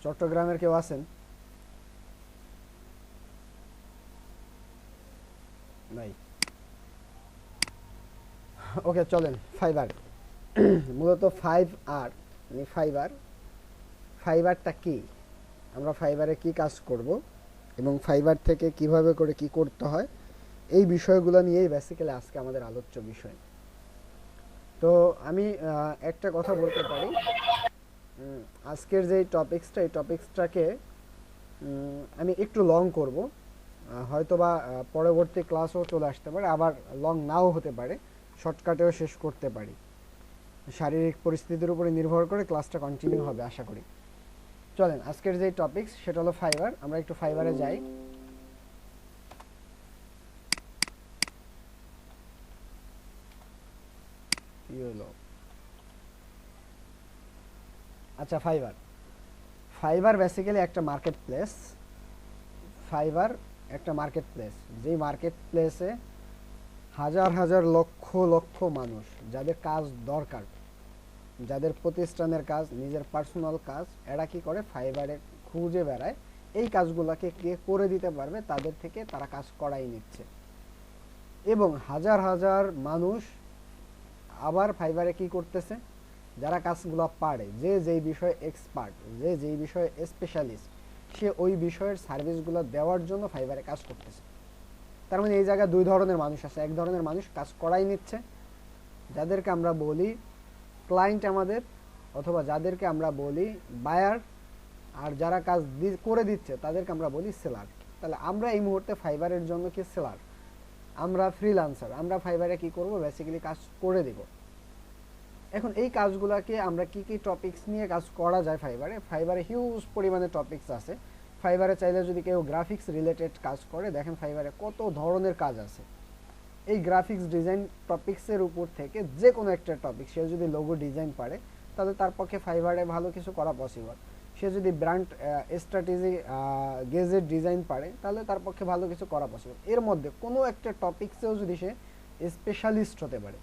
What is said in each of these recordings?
চট্টগ্রামের কেউ আছেন? নাই। ওকে, চলেন ফাইবার। মূলত 5R মানে ফাইবারটা কি, আমরা ফাইবারে কি কাজ করব এবং ফাইবার থেকে কিভাবে করে কি করতে হয়, এই বিষয়গুলো নিয়েই বেসিক্যালি আজকে আমাদের আলোচ্য বিষয়। তো আমি একটা কথা বলতে পারি, আজকের যে টপিক্সটা, এই টপিক্সটাকে আমি একটু লং করব, হয়তোবা পরবর্তী ক্লাসও চলে আসতে পারে, আবার লং নাও হতে পারে, শর্টকাটেও শেষ করতে পারি। শারীরিক পরিস্থিতির উপরে নির্ভর করে ক্লাসটা কন্টিনিউ হবে আশা করি। চলেন, আজকের যে টপিকস সেটা হলো ফাইবার। আমরা একটু ফাইবারে যাই। কি হলো? আচ্ছা, ফাইবার বেসিক্যালি একটা মার্কেট প্লেস। ফাইবার একটা মার্কেট প্লেস, যেই মার্কেট প্লেসে হাজার হাজার লক্ষ লক্ষ মানুষ, যাদের কাজ দরকার, যাদের প্রতিষ্ঠানের কাজ, নিজের পার্সোনাল কাজ, এরা কি করে ফাইবারে খুঁজে বেড়ায় এই কাজগুলোকে কে করে দিতে পারবে, তাদের থেকে তারা কাজ করাই নিচ্ছে। এবং হাজার হাজার মানুষ আবার ফাইবারে কি করতেছে, যারা কাজগুলো পারে, যে যেই বিষয়ে এক্সপার্ট, যে যেই বিষয়ে স্পেশালিস্ট, সে ওই বিষয়ের সার্ভিসগুলো দেওয়ার জন্য ফাইবারে কাজ করতেছে। তার মানে এই জায়গায় দুই ধরনের মানুষ আছে। এক ধরনের মানুষ কাজ করাই নিচ্ছে, যাদেরকে আমরা বলি ক্লায়েন্ট আমাদের, অথবা যাদেরকে আমরা বলি বায়ার, আর যারা কাজ করে দিচ্ছে তাদেরকে আমরা বলি সেলার। তাহলে আমরা এই মুহূর্তে ফাইবারের জন্য কি সেলার, আমরা ফ্রিল্যান্সার, আমরা ফাইবারে কি করব, বেসিক্যালি কাজ করে দেব। এখন এই কাজগুলোকে আমরা কি কি টপিকস নিয়ে কাজ করা যায় ফাইবারে হিউজ পরিমাণে টপিকস আছে। ফাইবারে চাইলে যদি কেউ গ্রাফিক্স রিলেটেড কাজ করে, দেখেন ফাইবারে কত ধরনের কাজ আছে। এই গ্রাফিক্স ডিজাইন টপিক্সের উপর থেকে যে কোনো একটা টপিক, সে যদি লোগো ডিজাইন পারে তাহলে তার পক্ষে ফাইবারে ভালো কিছু করা পসিবল। সে যদি ব্র্যান্ড স্ট্র্যাটেজি গেজেট ডিজাইন পারে তাহলে তার পক্ষে ভালো কিছু করা পসিবল। এর মধ্যে কোনো একটা টপিক্সেও যদি সে স্পেশালিস্ট হতে পারে,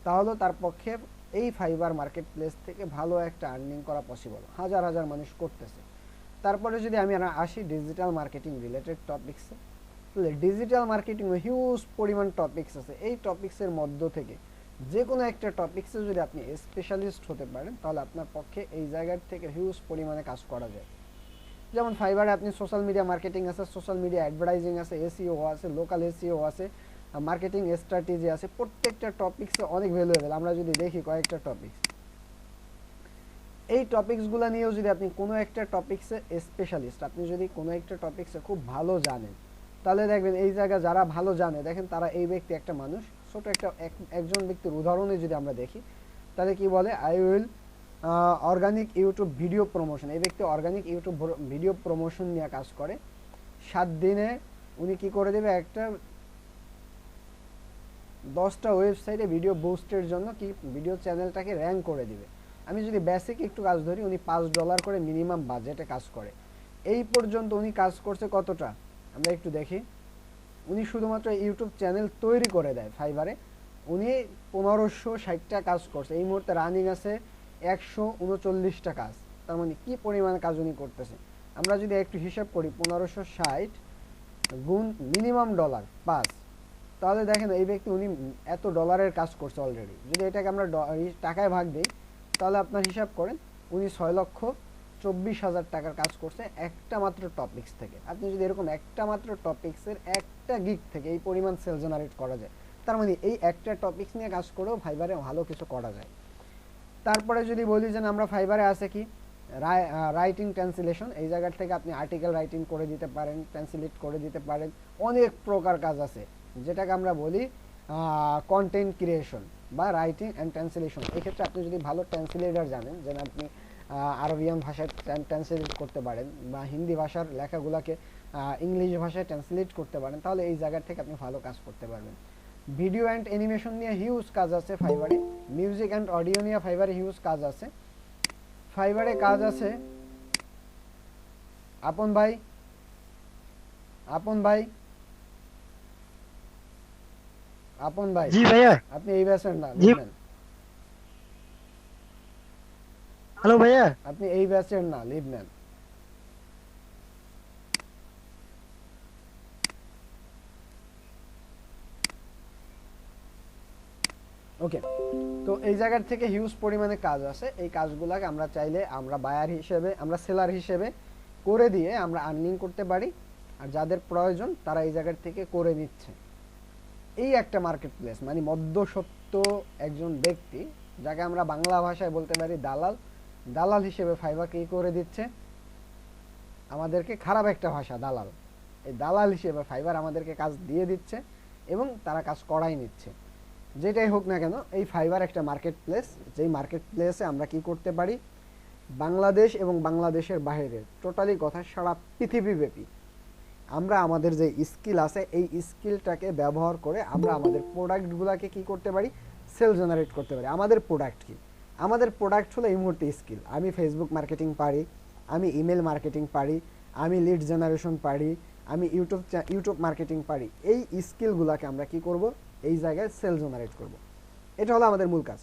তাহলে তার পক্ষে এই ফাইবার মার্কেট প্লেস থেকে ভালো একটা আর্নিং করা পসিবল। হাজার হাজার মানুষ করতেছে। তারপরে যদি আমি আসি ডিজিটাল মার্কেটিং রিলেটেড টপিক্সে, তাহলে ডিজিটাল মার্কেটিং হিউজ পরিমাণ টপিক্স আছে। এই টপিক্সের মধ্য থেকে যে কোনো একটা টপিক্সে যদি আপনি স্পেশালিস্ট হতে পারেন, তাহলে আপনার পক্ষে এই জায়গার থেকে হিউজ পরিমাণে কাজ করা যায়। যেমন ফাইবারে আপনি সোশ্যাল মিডিয়া মার্কেটিং আছে, সোশ্যাল মিডিয়া অ্যাডভার্টাইজিং আছে, এসইও আছে, লোকাল এসইও আছে, মার্কেটিং স্ট্র্যাটেজি আছে। প্রত্যেকটা টপিক্সে অনেক ভ্যালুয়েবল। আমরা যদি দেখি কয়েকটা টপিক্স, এই টপিক্সগুলো নিয়েও যদি আপনি কোনো একটা টপিক্সে স্পেশালিস্ট, আপনি যদি কোনো একটা টপিক্সে খুব ভালো জানেন, তাহলে দেখবেন এই জায়গা যারা ভালো জানে, দেখেন তারা এই ব্যক্তি একটা মানুষ, ছোট একটা একজন ব্যক্তির উদাহরণে যদি আমরা দেখি, তাহলে কি বলে, I will organic YouTube video promotion. এই ব্যক্তি অর্গানিক ইউটিউব ভিডিও প্রমোশন নিয়ে কাজ করে। 7 দিনে উনি কি করে দেবে, একটা 10টা ওয়েবসাইটে ভিডিও বুস্টের জন্য কি ভিডিও চ্যানেলটাকে র্যাঙ্ক করে দিবে। আমি যদি বেসিক একটু কাজ ধরি, উনি $5 করে মিনিমাম বাজেটে কাজ করে। এই পর্যন্ত উনি কাজ করছে কতটা, আমরা একটু দেখি। উনি শুধুমাত্র ইউটিউব চ্যানেল তৈরি করে দেয় ফাইবারে, উনি 1560টা কাজ করছে। এই মুহূর্তে রানিং আছে 139টা কাজ। তার মানে কি পরিমাণে কাজ উনি করতেছে। আমরা যদি একটু হিসাব করি, 1560 গুণ মিনিমাম $5, তাহলে দেখেন এই ব্যক্তি উনি এত ডলারের কাজ করছে অলরেডি। যদি এটাকে আমরা টাকায় ভাগ দিই, তাহলে আপনার হিসাব করেন উনি 6,24,000 টাকার কাজ করছে একটা মাত্র টপিক্স থেকে। আপনি যদি এরকম একটা মাত্র টপিক্সের একটা গিগ থেকে এই পরিমাণ সেল জেনারেট করা যায়, তার মানে এই একটা টপিক্স নিয়ে কাজ করেও ফাইবারে ভালো কিছু করা যায়। তারপরে যদি বলি যে আমরা ফাইবারে আছে কি রাইটিং ট্রান্সলেশন, এই জায়গা থেকে আপনি আর্টিকেল রাইটিং করে দিতে পারেন, ট্রান্সলেট করে দিতে পারেন। অনেক প্রকার কাজ আছে, যেটাকে আমরা বলি কন্টেন্ট ক্রিয়েশন বা রাইটিং অ্যান্ড ট্রান্সলেশন। এক্ষেত্রে আপনি যদি ভালো ট্রান্সলেটর জানেন, যেন আপনি আরবিয়ান ভাষায় ট্রান্সলেট করতে পারেন বা হিন্দি ভাষার লেখাগুলোকে ইংলিশ ভাষায় ট্রান্সলেট করতে পারেন, তাহলে এই জায়গা থেকে আপনি ভালো কাজ করতে পারবেন। ভিডিও অ্যান্ড অ্যানিমেশন নিয়ে হিউজ কাজ আছে ফাইবারে। মিউজিক অ্যান্ড অডিও নিয়ে ফাইবারে হিউজ কাজ আছে। ফাইবারে কাজ আছে আপন ভাই, আপন ভাই, আপন ভাই, জি ভাইয়া। আপনি এই ব্যাচের না জি বুঝলেন। হ্যালো ভাইয়া। আপনি এই ব্যাচের না, লিভ নেন। ওকে, তো এই জায়গার থেকে হিউজ পরিমাণে কাজ আছে। এই কাজগুলোকে আমরা চাইলে আমরা বায়ার হিসেবে, আমরা সেলার হিসেবে করে দিয়ে আমরা আর্নিং করতে পারি। আর যাদের প্রয়োজন তারা এই জায়গার থেকে করে নিচ্ছে। এই একটা মার্কেট প্লেস, মানে মধ্যসত্ত্ব একজন ব্যক্তি, যাকে আমরা বাংলা ভাষায় বলতে পারি দালাল। দালাল হিসেবে ফাইবার কি করে দিচ্ছে আমাদেরকে, খারাপ একটা ভাষা দালাল। এই দালাল হিসেবে ফাইবার আমাদেরকে কাজ দিয়ে দিচ্ছে এবং তারা কাজ করাই নিচ্ছে। যেটাই হোক না কেন, এই ফাইবার একটা মার্কেট প্লেস, যেই মার্কেট প্লেসে আমরা কি করতে পারি, বাংলাদেশ এবং বাংলাদেশের বাইরে টোটালি কথা সারা পৃথিবীব্যাপী আমরা আমাদের যে স্কিল আছে এই স্কিলটাকে ব্যবহার করে আমরা আমাদের প্রোডাক্টগুলোকে কি করতে পারি, সেল জেনারেট করতে পারি। আমাদের প্রোডাক্ট কি, আমাদের প্রোডাক্ট হলো এই মুহূর্তে স্কিল। আমি ফেসবুক মার্কেটিং পারি, আমি ইমেল মার্কেটিং পারি, আমি লিড জেনারেশন পারি, আমি ইউটিউব মার্কেটিং পারি। এই স্কিলগুলোকে আমরা কি করব, এই জায়গায় সেল জেনারেট করব। এটা হলো আমাদের মূল কাজ।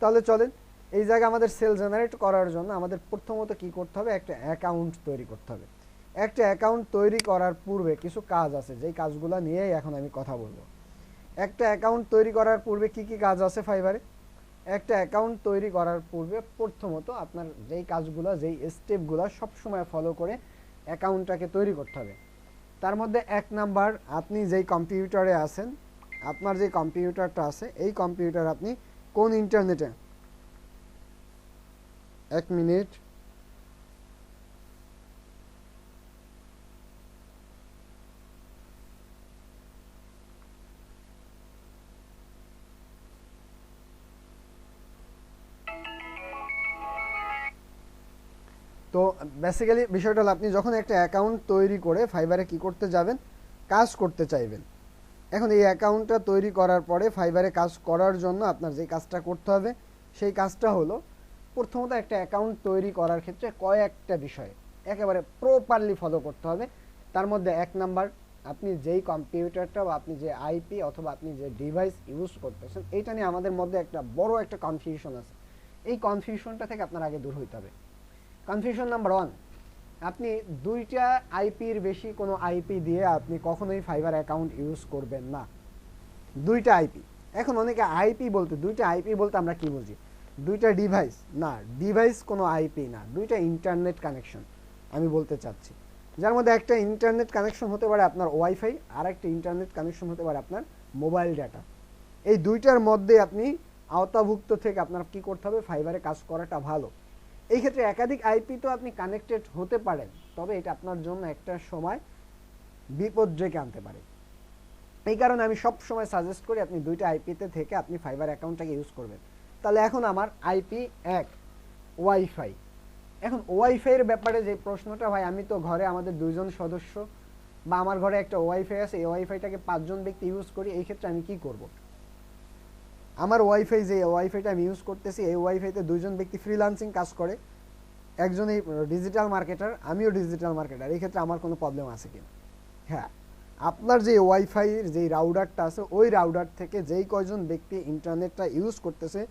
তাহলে চলেন, এই জায়গায় আমাদের সেল জেনারেট করার জন্য আমাদের প্রথমত কি করতে হবে, একটা অ্যাকাউন্ট তৈরি করতে হবে। একটা অ্যাকাউন্ট তৈরি করার পূর্বে কিছু কাজ আছে, যেই কাজগুলো নিয়েই এখন আমি কথা বলবো। একটা অ্যাকাউন্ট তৈরি করার পূর্বে কি কি কাজ আছে ফাইবারে, একটা অ্যাকাউন্ট তৈরি করার পূর্বে প্রথমত আপনার যেই কাজগুলো, যেই স্টেপগুলো সবসময় ফলো করে অ্যাকাউন্টটাকে তৈরি করতে হবে। তার মধ্যে 1 নাম্বার, আপনি যেই কম্পিউটারে আছেন, আপনার যে কম্পিউটারটা আছে এই কম্পিউটার আপনি কোন ইন্টারনেটে, 1 মিনিট, তো বেসিক্যালি বিষয়টা হলো আপনি যখন একটা অ্যাকাউন্ট তৈরি করে ফাইবারে কি করতে যাবেন, কাজ করতে চাইবেন। এখন এই অ্যাকাউন্টটা তৈরি করার পরে ফাইবারে কাজ করার জন্য আপনার যে কাজটা করতে হবে সেই কাজটা হলো, প্রথমত একটা অ্যাকাউন্ট তৈরি করার ক্ষেত্রে কয়েকটা বিষয় একেবারে প্রপারলি ফলো করতে হবে। তার মধ্যে 1 নাম্বার, আপনি যেই কম্পিউটারটা বা আপনি যে আইপি অথবা আপনি যে ডিভাইস ইউজ করতেছেন, এইটা নিয়ে আমাদের মধ্যে একটা বড় একটা কনফিউশন আছে। এই কনফিউশনটা থেকে আপনার আগে দূর হইতে হবে। কনফিউশন নাম্বার 1, আপনি দুইটা আইপির বেশি কোনো আইপি দিয়ে আপনি কখনোই ফাইবার অ্যাকাউন্ট ইউজ করবেন না। দুইটা আইপি, এখন অনেকে আইপি বলতে, দুইটা আইপি বলতে আমরা কি বুঝি, দুইটা ডিভাইস না, ডিভাইস কোনো আইপি না, দুইটা ইন্টারনেট কানেকশন আমি বলতে চাচ্ছি। যার মধ্যে একটা ইন্টারনেট কানেকশন হতে পারে আপনার ওয়াইফাই, আর একটা ইন্টারনেট কানেকশন হতে পারে আপনার মোবাইল ডাটা। এই দুইটার মধ্যে আপনি আওতাভুক্ত থেকে আপনার কি করতে হবে, ফাইবারে কাজ করাটা ভালো। এই ক্ষেত্রে একাধিক আইপি তো আপনি কানেক্টেড হতে পারেন, তবে এটা আপনার জন্য একটা সময় বিপদ ডেকে আনতে পারে। এই কারণে আমি সব সময় সাজেস্ট করি আপনি দুইটা আইপিতে থেকে আপনি ফাইবার অ্যাকাউন্টটাকে ইউজ করবেন। তাহলে এখন আমার আইপি 1 ওয়াইফাই। এখন ওয়াইফাইয়ের ব্যাপারে যে প্রশ্নটা, ভাই আমি তো ঘরে আমাদের 2জন সদস্য বা আমার ঘরে একটা ওয়াইফাই আছে, এই ওয়াইফাইটাকে 5জন ব্যক্তি ইউজ করি, এই ক্ষেত্রে আমি কি করব? আমার ওয়াইফাই, যে ওয়াইফাইটা আমি ইউজ করতেছি, এই ওয়াইফাইতে 2জন ব্যক্তি ফ্রিল্যান্সিং কাজ করে, একজন এই ডিজিটাল মার্কেটার, আমিও ডিজিটাল মার্কেটার। এই ক্ষেত্রে আমার কোনো প্রবলেম আছে কিনা? হ্যাঁ, আপনার যে ওয়াইফাইয়ের যেই রাউটারটা আছে ওই রাউটার থেকে যেই কয়জন ব্যক্তি ইন্টারনেটটা ইউজ করতেছে,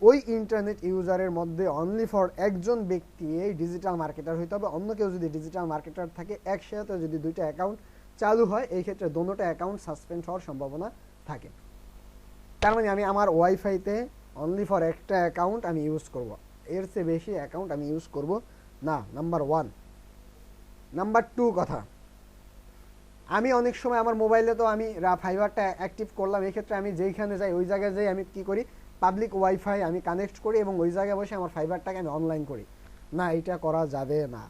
ওই ইন্টারনেট ইউজারের মধ্যে অনলি ফর একজন ব্যক্তি এই ডিজিটাল মার্কেটার হইতে হবে। অন্য কেউ যদি ডিজিটাল মার্কেটার থাকে, একসাথে যদি দুইটা অ্যাকাউন্ট চালু হয়, এই ক্ষেত্রে দোনোটা অ্যাকাউন্ট সাসপেন্ড হওয়ার সম্ভাবনা থাকে। তার মানে আমি আমার ওয়াইফাইতে অনলি ফর একটা অ্যাকাউন্ট আমি ইউজ করব, এর চেয়ে বেশি অ্যাকাউন্ট আমি ইউজ করব না, নাম্বার 1। নাম্বার 2 কথা, আমি অনেক সময় আমার মোবাইলে তো আমি ফাইবারটা অ্যাক্টিভ করলাম, এই ক্ষেত্রে আমি যেইখানে যাই ওই জায়গায় যাই আমি কি করি, পাবলিক ওয়াইফাই আমি কানেক্ট করি এবং ওই জায়গায় বসে আমার ফাইবারটাকে আমি অনলাইন করি। না, এটা করা যাবে না।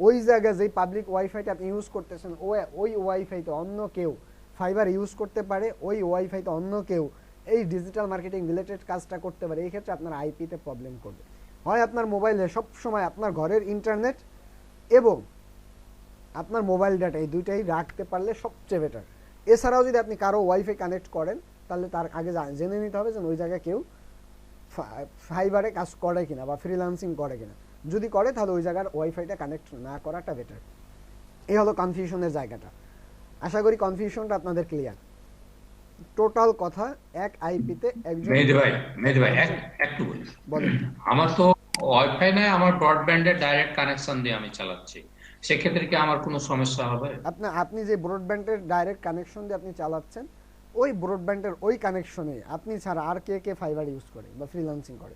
ওই জায়গায় যেই পাবলিক ওয়াইফাইটা আপনি ইউজ করতেছেন, ওই ওয়াইফাইতে অন্য কেউ ফাইবার ইউজ করতে পারে, ওই ওয়াইফাইতে অন্য কেউ এই ডিজিটাল মার্কেটিং রিলেটেড কাজটা করতে পারে। এই ক্ষেত্রে আপনার আইপিতে প্রবলেম করবে। হয় আপনার মোবাইলে সবসময় আপনার ঘরের ইন্টারনেট এবং আপনার মোবাইল ডাটা, এই দুইটাই রাখতে পারলে সবচেয়ে বেটার। এছাড়াও যদি আপনি কারো ওয়াইফাই কানেক্ট করেন, তাহলে তার আগে জেনে নিতে হবে যে ওই জায়গায় কেউ ফাইবারে কাজ করে কিনা বা ফ্রিল্যান্সিং করে কিনা। যদি করে তাহলে ওই জায়গার ওয়াইফাইটা কানেক্ট না করাটা বেটার। এই হলো কনফিউশনের জায়গাটা। আশা করি কনফিউশনটা আপনাদের ক্লিয়ার। টোটাল কথা, এক আইপিতে একজন। মেহেদি ভাই একটু বলি। বলেন। আমার তো ওয়াইফাই নয়, আমার ব্রডব্যান্ডের ডাইরেক্ট কানেকশন দিয়ে আমি চালাচ্ছি। সেক্ষেত্রে কি আমার কোনো সমস্যা হবে? আপনি আপনি যে ব্রডব্যান্ডের ডাইরেক্ট কানেকশন দিয়ে আপনি চালাচ্ছেন, ওই ব্রডব্যান্ডের ওই কানেকশনে আপনি ছাড়া আর কে কে ফাইবার ইউজ করে বা ফ্রিল্যান্সিং করে?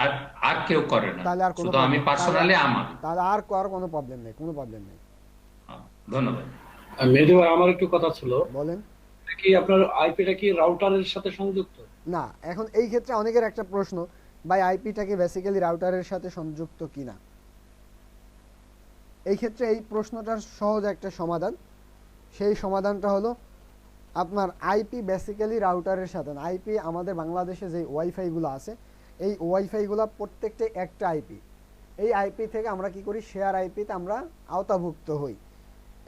আর আর কেউ করে না, তাহলে আর কোনো শুধু আমি প্রবলেম, তাহলে পার্সোনালি আমার। তাহলে আর আর কোনো প্রবলেম নেই, কোনো প্রবলেম নেই। ধন্যবাদ। মেহেদী ভাই, আমার একটু কথা ছিল। বলেন। এটা কি আপনার আইপিটা কি রাউটারের সাথে সংযুক্ত? না, এখন এই ক্ষেত্রে অনেকের একটা প্রশ্ন, ভাই আইপিটাকে বেসিক্যালি রাউটারের সাথে সংযুক্ত কিনা। এই ক্ষেত্রে এই প্রশ্নটার সহজ একটা সমাধান। সেই সমাধানটা হলো, আপনার আইপি বেসিক্যালি রাউটারের সাথে না। আইপি আমাদের বাংলাদেশে যে ওয়াইফাইগুলো আছে, এই ওয়াইফাইগুলো প্রত্যেকটাই একটা আইপি। এই আইপি থেকে আমরা কি করি, শেয়ার আইপিতে আমরা আওতাভুক্ত হই।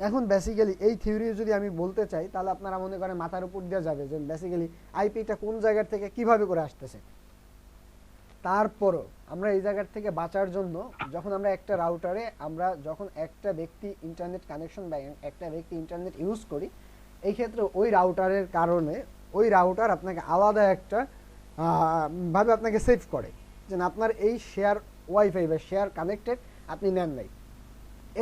এখন বেসিক্যালি এই থিওরি যদি আমি বলতে চাই, তাহলে আপনারা মনে করেন মাথার উপর দিয়ে যাবে যে বেসিক্যালি আইপিটা কোন জায়গার থেকে কিভাবে করে আসতেছে। তারপরও আমরা এই জায়গার থেকে বাঁচার জন্য, যখন আমরা একটা রাউটারে, আমরা যখন একটা ব্যক্তি ইন্টারনেট কানেকশন বা একটা ব্যক্তি ইন্টারনেট ইউজ করি, এই ক্ষেত্রে ওই রাউটারের কারণে ওই রাউটার আপনাকে আলাদা একটা ভাবে আপনাকে সেভ করে, যে আপনার এই শেয়ার ওয়াইফাই বা শেয়ার কানেক্টেড আপনি নেন নাই।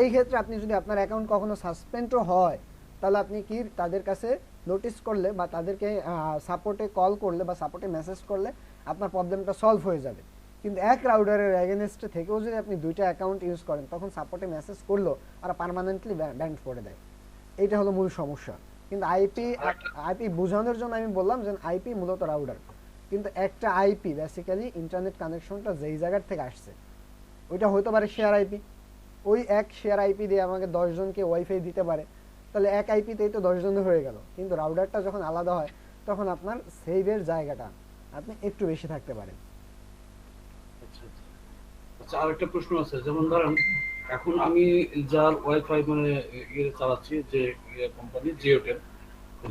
এই ক্ষেত্রে আপনি যদি আপনার অ্যাকাউন্ট কখনো সাসপেন্ডও হয়, তাহলে আপনি কি তাদের কাছে নোটিস করলে বা তাদেরকে সাপোর্টে কল করলে বা সাপোর্টে মেসেজ করলে আপনার প্রবলেমটা সলভ হয়ে যাবে। কিন্তু এক রাউটারের এগেনস্টে থেকেও যদি আপনি দুইটা অ্যাকাউন্ট ইউজ করেন, তখন সাপোর্টে মেসেজ করলেও আর পার্মানেন্টলি ব্যান্ড করে দেয়। এইটা হলো মূল সমস্যা। কিন্তু আইপি বোঝানোর জন্য আমি বললাম যে আইপি মূলত রাউটার, কিন্তু একটা আইপি বেসিক্যালি ইন্টারনেট কানেকশনটা যেই জায়গার থেকে আসছে, ওইটা হতে পারে শেয়ার আইপি। ওই এক শেয়ার আইপি দিয়ে আমাকে 10 জনকে ওয়াইফাই দিতে পারে, তাহলে এক আইপিতেই তো 10 জনের হয়ে গেল। কিন্তু রাউটারটা যখন আলাদা হয়, তখন আপনার সেভের জায়গাটা আপনি একটু বেশি থাকতে পারেন। আচ্ছা আচ্ছা। আচ্ছা, আর একটা প্রশ্ন আছে। যেমন ধরেন, এখন আমি যার ওয়াইফাই মানে ইয়ে চালাচ্ছি, যে কোম্পানি জিওটেল,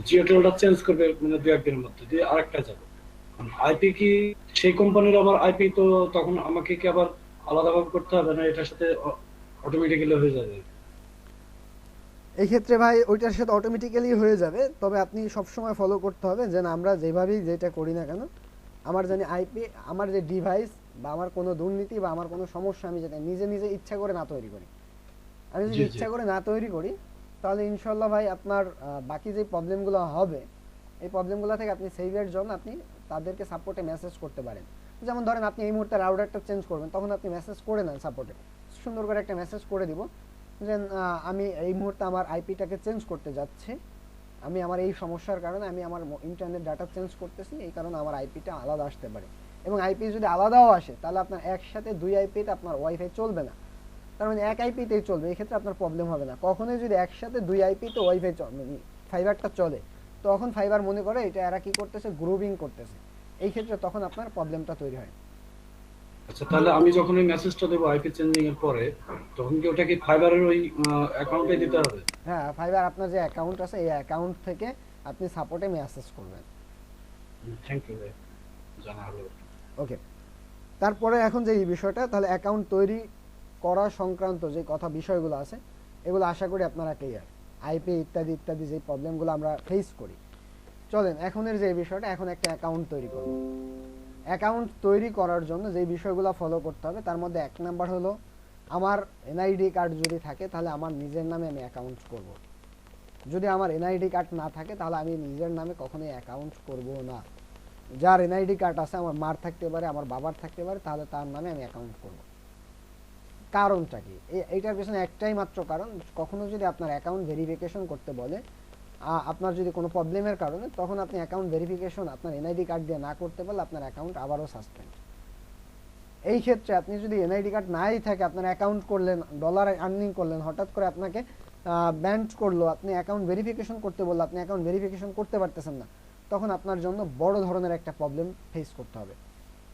জিওটেলটা চেঞ্জ করবে মানে 2-1 দিনের মধ্যে দিয়ে আরেকটা যাবে। আইপি কি সেই কোম্পানির আবার আইপি, তো তখন আমাকে কি আবার আলাদাভাবে করতে হবে, না এটার সাথে অটোমেটিক্যালি হয়ে যাবে? এই ক্ষেত্রে ভাই ওইটার সাথে অটোমেটিক্যালি হয়ে যাবে, তবে আপনি সবসময় ফলো করতে হবে যে আমরা যেভাবেই যেটা করি না কেন, আমার জানি আইপি, আমার যে ডিভাইস বা আমার কোনো দুর্নীতি বা আমার কোনো সমস্যা আমি যাতে নিজে নিজে ইচ্ছা করে না তৈরি করি। আমি যদি জি জি। ইচ্ছা করে না তৈরি করি, তাহলে ইনশাল্লাহ ভাই আপনার বাকি যে প্রবলেমগুলো হবে, এই প্রবলেমগুলো থেকে আপনি সেভের জন্য আপনি তাদেরকে সাপোর্টে মেসেজ করতে পারেন। যেমন ধরেন আপনি এই মুহূর্তে রাউটারটা চেঞ্জ করবেন, তখন আপনি মেসেজ করে নেন সাপোর্টে, সুন্দর করে একটা মেসেজ করে দিব যে আমি এই মুহূর্তে আমার আইপিটাকে চেঞ্জ করতে যাচ্ছি, আমি আমার এই সমস্যার কারণে আমি আমার ইন্টারনেট ডাটা চেঞ্জ করতেছি, এই কারণে আমার আইপিটা আলাদা আসতে পারে। এবং আইপি যদি আলাদাও আসে, তাহলে আপনার একসাথে দুই আইপিতে আপনার ওয়াইফাই চলবে না, তার মানে এক আইপিতেই চলবে। এই ক্ষেত্রে আপনার প্রবলেম হবে না। কখনোই যদি একসাথে দুই আইপিতে ওয়াইফাই ফাইবারটা চলে, তখন ফাইবার মনে করে এটা এরা কি করতেছে, গ্রুপিং করতেছে। এই ক্ষেত্রে তখন আপনার প্রবলেমটা তৈরি হয়। আচ্ছা, তাহলে আমি যখন এই মেসেজটা দেবো আইপি চেঞ্জিং এর পরে, তখন কি ওটা কি ফাইবারের ওই অ্যাকাউন্টে দিতে হবে? হ্যাঁ, ফাইবার আপনার যে অ্যাকাউন্ট আছে, এই অ্যাকাউন্ট থেকে আপনি সাপোর্টে মেসেজ করবেন। থ্যাংক ইউ ভাই, জানা হলো। ওকে, তারপরে এখন যে এই বিষয়টা, তাহলে অ্যাকাউন্ট তৈরি করা সংক্রান্ত যে কথা বিষয়গুলো আছে, এগুলো আশা করি আপনারা ক্লিয়ার। আইপি ইত্যাদি ইত্যাদি যে প্রবলেমগুলো আমরা ফেস করি, চলেন এখনের যে বিষয়টা, এখন একটা অ্যাকাউন্ট তৈরি করব। অ্যাকাউন্ট তৈরি করার জন্য যে বিষয়গুলো ফলো করতে হবে, তার মধ্যে 1 নাম্বার হলো, আমার এনআইডি কার্ড যদি থাকে, তাহলে আমার নিজের নামে আমি অ্যাকাউন্ট করব। যদি আমার এনআইডি কার্ড না থাকে, তাহলে আমি নিজের নামে কখনোই অ্যাকাউন্ট করব না। যার এনআইডি কার্ড আছে, আমার মার থাকতে পারে, আমার বাবার থাকতে পারে, তাহলে তার নামে আমি অ্যাকাউন্ট করব। কারণটা কি? এইটার পেছনে একটাই মাত্র কারণ, কখনো যদি আপনার অ্যাকাউন্ট ভেরিফিকেশন করতে বলে, আপনার যদি কোনো প্রবলেমের কারণে, তখন আপনি অ্যাকাউন্ট ভেরিফিকেশন আপনার এনআইডি কার্ড দিয়ে না করতে পারলে আপনার অ্যাকাউন্ট আবারও সাসপেন্ড। এই ক্ষেত্রে আপনি যদি এনআইডি কার্ড নাই থাকে, আপনার অ্যাকাউন্ট করলেন, ডলার আর্নিং করলেন, হঠাৎ করে আপনাকে ব্যান্ড করলো, আপনি অ্যাকাউন্ট ভেরিফিকেশন করতে বললো, আপনি অ্যাকাউন্ট ভেরিফিকেশন করতে পারতেছেন না, তখন আপনার জন্য বড় ধরনের একটা প্রবলেম ফেস করতে হবে।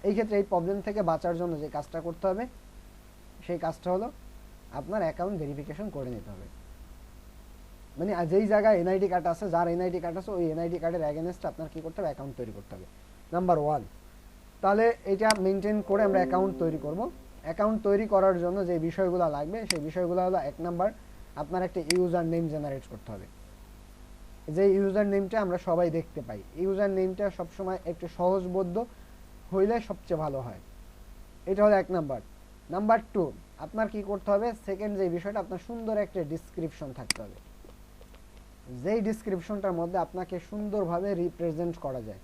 এই ক্ষেত্রে এই প্রবলেম থেকে বাঁচার জন্য যে কাজটা করতে হবে, সেই কাজটা হলো আপনার অ্যাকাউন্ট ভেরিফিকেশন করে নিতে হবে। মানে যেই জায়গায় এনআইডি কার্ড আছে, যার এনআইডি কার্ড আছে, ওই এনআইডি কার্ডের অ্যাগেনস্টে আপনার কি করতে হবে, অ্যাকাউন্ট তৈরি করতে হবে, নাম্বার 1। তাহলে এটা মেনটেন করে আমরা অ্যাকাউন্ট তৈরি করব। অ্যাকাউন্ট তৈরি করার জন্য যে বিষয়গুলো লাগবে, সেই বিষয়গুলো হলো, 1 নাম্বার, আপনার একটা ইউজার নেম জেনারেট করতে হবে। যে ইউজার নেমটা আমরা সবাই দেখতে পাই, ইউজার নেমটা সবসময় একটু সহজবোধ্য হইলে সবচেয়ে ভালো হয়। এটা হলো 1 নাম্বার। নাম্বার 2, আপনার কি করতে হবে, সেকেন্ড যে বিষয়টা, আপনার সুন্দর একটা ডেসক্রিপশন থাকতে হবে, যেই ডেসক্রিপশনটার মধ্যে আপনাকে সুন্দরভাবে রিপ্রেজেন্ট করা যায়।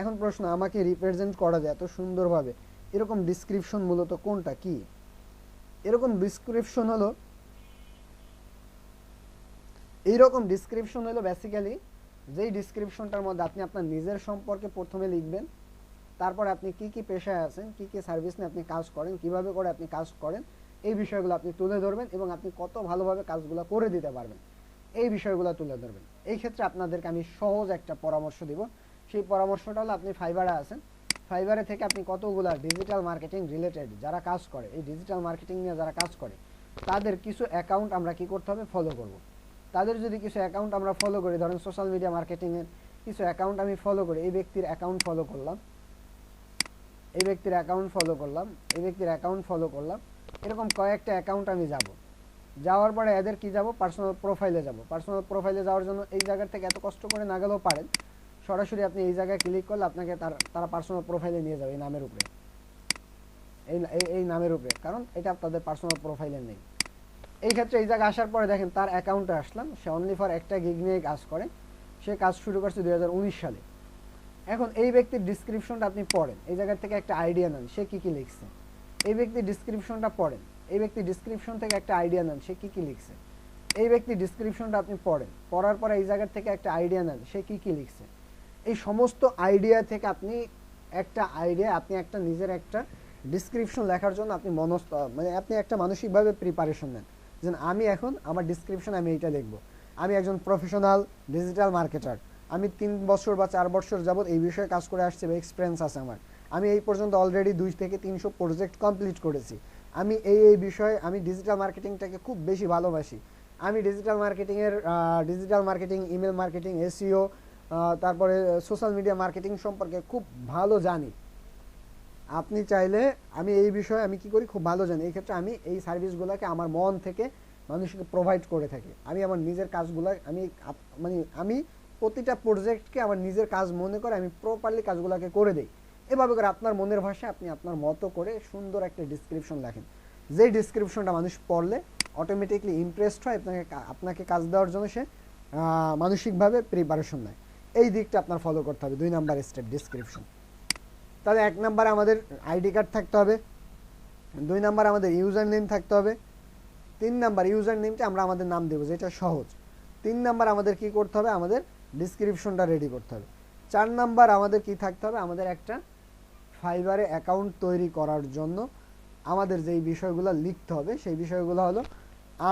এখন প্রশ্ন, আমাকে রিপ্রেজেন্ট করা যায় এত সুন্দরভাবে, এরকম ডেসক্রিপশন মূলত কোনটা, কি? এরকম ডেসক্রিপশন হলো বেসিক্যালি যেই ডেসক্রিপশনটার মধ্যে আপনি আপনার নিজের সম্পর্কে প্রথমে লিখবেন, তারপর আপনি কি কি পেশায় আছেন, কি কি সার্ভিস নিয়ে আপনি কাজ করেন, কিভাবে করে আপনি কাজ করেন, এই বিষয়গুলো আপনি তুলে ধরবেন এবং আপনি কত ভালোভাবে কাজগুলো করে দিতে পারবেন, এই বিষয়গুলো তুলে ধরবেন। এই ক্ষেত্রে আপনাদেরকে আমি সহজ একটা পরামর্শ দিব। সেই পরামর্শটা হলো, আপনি ফাইবারে আছেন, ফাইবারে থেকে আপনি কতগুলো ডিজিটাল মার্কেটিং রিলেটেড যারা কাজ করে, এই ডিজিটাল মার্কেটিং নিয়ে যারা কাজ করে, তাদের কিছু অ্যাকাউন্ট আমরা কি করতে হবে, ফলো করব। তাদের যদি কিছু অ্যাকাউন্ট আমরা ফলো করি, ধরেন সোশ্যাল মিডিয়া মার্কেটিংয়ের কিছু অ্যাকাউন্ট আমি ফলো করি, এই ব্যক্তির অ্যাকাউন্ট ফলো করলাম, এই ব্যক্তির অ্যাকাউন্ট ফলো করলাম, এই ব্যক্তির অ্যাকাউন্ট ফলো করলাম, এরকম কয়েকটা অ্যাকাউন্ট আমি যাব। যাওয়ার পরে এদের কি যাব, পার্সোনাল প্রোফাইলে যাব। পার্সোনাল প্রোফাইলে যাওয়ার জন্য এই জায়গা থেকে এত কষ্ট করে না গেলেও পারেন, সরাসরি আপনি এই জায়গায় ক্লিক করলে আপনাকে তারা পার্সোনাল প্রোফাইলে নিয়ে যাবে, এই নামের উপরে, এই নামের উপরে, কারণ এটা আপনাদের পার্সোনাল প্রোফাইলে নেই। এই ক্ষেত্রে এই জায়গায় আসার পরে দেখেন তার অ্যাকাউন্টে আসলাম, সে অনলি ফর একটা গিগ নিয়ে কাজ করে, সে কাজ শুরু করছে 2019 সালে। এখন এই ব্যক্তির ডিসক্রিপশনটা আপনি পড়েন, এই জায়গা থেকে একটা আইডিয়া নেন সে কি কি লিখছে। এই ব্যক্তির ডিসক্রিপশনটা পড়েন, এই ব্যক্তির ডিসক্রিপশন থেকে একটা আইডিয়া নেন সে কি কি লিখছে। এই ব্যক্তির ডিসক্রিপশনটা আপনি পড়েন, পড়ার পরে এই জায়গা থেকে একটা আইডিয়া নেন সে কি কি লিখছে। এই সমস্ত আইডিয়া থেকে আপনি একটা নিজের একটা ডিসক্রিপশন লেখার জন্য আপনি মানে আপনি একটা মানসিকভাবে প্রিপারেশন নেন, যে আমি এখন আমার ডিসক্রিপশন আমি এইটা লিখবো, আমি একজন প্রফেশনাল ডিজিটাল মার্কেটার, আমি 3 বছর বা 4 বছর যাবত এই বিষয়ে কাজ করে আসছি বা এক্সপিরিয়েন্স আছে আমার, আমি এই পর্যন্ত অলরেডি 2 থেকে 300 প্রজেক্ট কমপ্লিট করেছি, আমি এই বিষয়ে আমি ডিজিটাল মার্কেটিংটাকে খুব বেশি ভালোবাসি, আমি digital marketing, email marketing, SEO, তারপরে সোশ্যাল মিডিয়া মার্কেটিং সম্পর্কে খুব ভালো জানি। আপনি চাইলে আমি এই বিষয়ে আমি কি করি খুব ভালো জানি, এই ক্ষেত্রে আমি এই সার্ভিসগুলোকে আমার মন থেকে মানুষকে প্রোভাইড করে থাকি। আমি আমার নিজের কাজগুলো আমি প্রতিটা প্রজেক্টকে আমার নিজের কাজ মনে করে আমি প্রপারলি কাজগুলোকে করে দেই। এভাবে করে আপনার মনের ভাষায় আপনি আপনার মতো করে সুন্দর একটা ডিসক্রিপশন লেখেন, যে ডিসক্রিপশনটা মানুষ পড়লে অটোমেটিকলি ইমপ্রেসড হয়, আপনাকে কাজ দেওয়ার জন্য সে মানসিকভাবে প্রিপারেশন নেয়। এই দিকটা আপনার ফলো করতে হবে। 2 নাম্বার স্টেপ ডিসক্রিপশন। তাহলে 1 নাম্বার আমাদের আইডি কার্ড থাকতে হবে, 2 নাম্বার আমাদের ইউজার নেম থাকতে হবে, 3 নাম্বার ইউজার নেমটা আমরা আমাদের নাম দেবো, যেটা সহজ। 3 নাম্বার আমাদের কি করতে হবে, আমাদের ডিসক্রিপশনটা রেডি করতে হবে। 4 নাম্বার আমাদের কি থাকতে হবে, আমাদের একটা ফাইবারে অ্যাকাউন্ট তৈরি করার জন্য আমাদের যেই বিষয়গুলো লিখতে হবে সেই বিষয়গুলো হলো,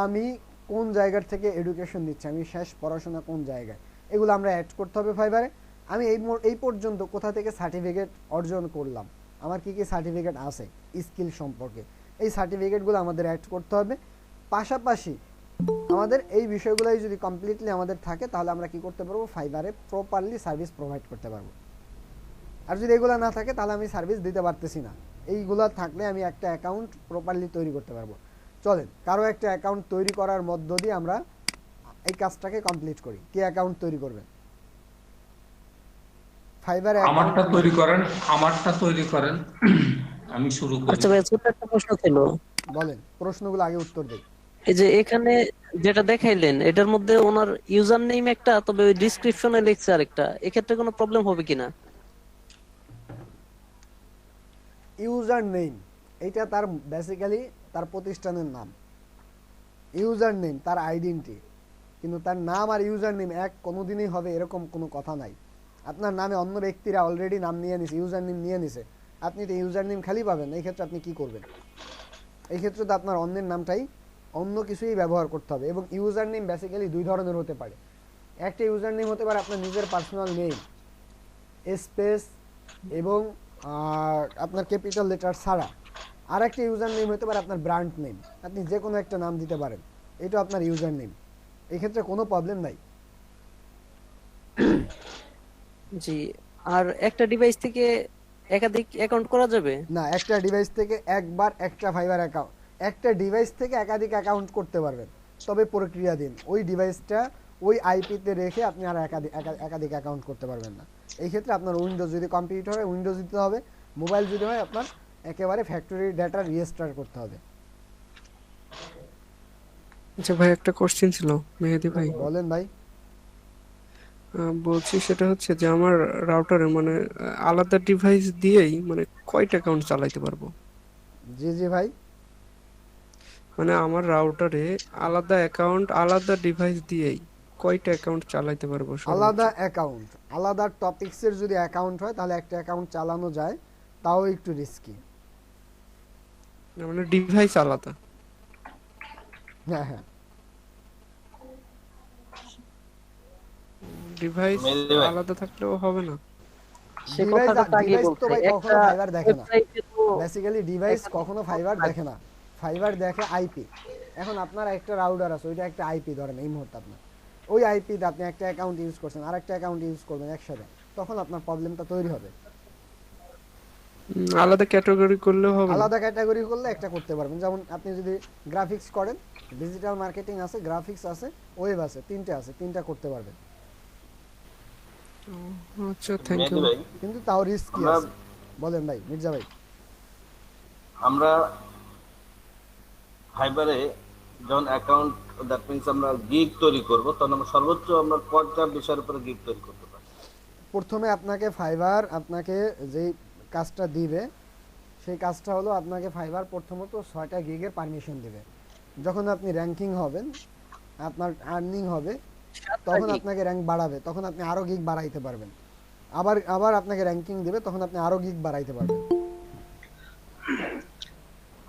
আমি কোন জায়গার থেকে এডুকেশন দিচ্ছি, আমি শেষ পড়াশোনা কোন জায়গায়, এগুলো আমরা অ্যাড করতে হবে ফাইবারে। আমি এই পর্যন্ত কোথা থেকে সার্টিফিকেট অর্জন করলাম, আমার কি কি সার্টিফিকেট আছে স্কিল সম্পর্কে, এই সার্টিফিকেটগুলো আমাদের অ্যাড করতে হবে। পাশাপাশি আমাদের এই বিষয়গুলোই যদি কমপ্লিটলি আমাদের থাকে, তাহলে আমরা কি করতে পারবো, ফাইবারে প্রপারলি সার্ভিস প্রোভাইড করতে পারবো। আর যদি এগুলো না থাকে তাহলে আমি সার্ভিস দিতে পারতেছি না। এইগুলো থাকলে আমি একটা অ্যাকাউন্ট প্রপারলি তৈরি করতে পারবো। চলেন কারো একটা অ্যাকাউন্ট তৈরি করার মধ্য দিয়ে আমরা এই কাজটাকে কমপ্লিট করি। কে অ্যাকাউন্ট তৈরি করবেন? ফাইবার আমারটা তৈরি করেন আমি শুরু করি। আচ্ছা ভাই, ছোট একটা প্রশ্ন ছিল। বলেন, প্রশ্নগুলো আগে উত্তর দেই। এই যে এখানে যেটা দেখাইলেন এটার মধ্যে ওনার ইউজার নেম একটা, তবে ওই ডিসক্রিপশনে লিখছে আরেকটা, এক্ষেত্রে কোনো প্রবলেম হবে কিনা? ইউজার নেম এটা তার বেসিক্যালি তার প্রতিষ্ঠানের নাম, ইউজার নেম তার আইডেন্টি, কিন্তু তার নাম আর ইউজার নেম এক কোনোদিনই হবে এরকম কোনো কথা নাই। আপনার নামে অন্য ব্যক্তিরা অলরেডি নাম নিয়ে নিছে, ইউজার নেম নিয়ে নিছে, আপনি তো ইউজার নেম খালি পাবেন। এই ক্ষেত্রে আপনি কি করবেন? এই ক্ষেত্রে তো আপনার অন্যের নামটাই অন্য কিছুই ব্যবহার করতে হবে। এবং ইউজার নেম বেসিক্যালি 2 ধরনের হতে পারে। একটা ইউজার নেম হতে পারে আপনার নিজের পার্সোনাল নেম স্পেস এবং আপনার ক্যাপিটাল লেটার ছাড়া। আর একটা ইউজার নেম হতে পারে আপনার ব্র্যান্ড নেম, আপনি যে কোনো একটা নাম দিতে পারেন, এটা আপনার ইউজার নেম। এই ক্ষেত্রে কোনো প্রবলেম নাই। জি। আর একটা ডিভাইস থেকে একাধিক অ্যাকাউন্ট করা যাবে না, একটা ডিভাইস থেকে একবার একটা ফাইবার অ্যাকাউন্ট, একটা ডিভাইস থেকে একাধিক অ্যাকাউন্ট করতে পারবেন, তবে প্রক্রিয়া দিন ওই ডিভাইসটা ওই আইপিতে রেখে আপনি আর একাধিক অ্যাকাউন্ট করতে পারবেন না। এই ক্ষেত্রে আপনার উইন্ডোজ যদি কম্পিউটার হয় উইন্ডোজ দিতে হবে, মোবাইল যদি হয় আপনার একেবারে ফ্যাক্টরি ডাটা রিস্টার্ট করতে হবে। আচ্ছা ভাই, একটা কোশ্চেন ছিল মেহেদি ভাই। বলেন ভাই। বলছি সেটা হচ্ছে যে আমার রাউটারে মানে আলাদা ডিভাইস দিয়েই মানে কয়টা অ্যাকাউন্ট চালাইতে পারবো? জি জি ভাই। মানে আমার রাউটারে আলাদা অ্যাকাউন্ট আলাদা ডিভাইস দিয়েই কয়টা অ্যাকাউন্ট চালাইতে পারবো সর্বোচ্চ? আলাদা অ্যাকাউন্ট, আলাদা টপিকসের যদি অ্যাকাউন্ট হয় তাহলে একটা অ্যাকাউন্ট চালানো যায়, তাও একটু রিস্কি। মানে ডিভাইস আলাদা। হ্যাঁ হ্যাঁ। ডিভাইস মেহেদী ভাই, আলাদা থাকলেও হবে না? সে ডিভাইস কথাটা তো আগেই ডিভাইস তো বলছে, ভাই একটা কখনো ফাইবার দেখে না। ওয়েবসাইটে তো বেসিক্যালি ডিভাইস একটা কখনো ফাইবার দেখে না, ফাইবার দেখে আইপি। এখন আপনার একটা রাউটার আছে, ওইটা একটা আইপি ধরেন এই মুহূর্তে আপনার, ওই আইপিতে আপনি একটা অ্যাকাউন্ট ইউজ করছেন আর একটা অ্যাকাউন্ট ইউজ করবেন একসাথে, তখন আপনার প্রবলেমটা তৈরি হবে। আলাদা ক্যাটাগরি করলেও হবে না? আলাদা ক্যাটাগরি করলে একটা করতে পারবেন, যেমন আপনি যদি গ্রাফিক্স করেন, ডিজিটাল মার্কেটিং আছে, গ্রাফিক্স আছে, ওয়েব আছে, তিনটে আছে, তিনটা করতে পারবেন। আচ্ছা, থ্যাংক মেহেদী ইউ। ভাই, কিন্তু তাও রিস্কি আমরা আছে। বলেন ভাই মির্জা ভাই। আমরা ফাইবারে যখন অ্যাকাউন্ট, দ্যাট মিনস আমরা গিগ তৈরি করব, তখন আমরা সর্বোচ্চ আমরা কয়টা বিষয়ের উপরে গিগ তৈরি করতে পারি? প্রথমে আপনাকে ফাইবার আপনাকে যেই কাজটা দিবে, সেই কাজটা হলো আপনাকে ফাইবার প্রথমত 6টা গিগের পারমিশন দিবে। যখন আপনি র্যাঙ্কিং হবেন, আপনার আর্নিং হবে, তখন আপনাকে র্যাঙ্ক বাড়াবে, তখন আপনি আরো গিগ বাড়াইতে পারবেন। আবার আবার আপনাকে র্যাঙ্কিং দেবে, তখন আপনি আরো গিগ বাড়াইতে পারবেন।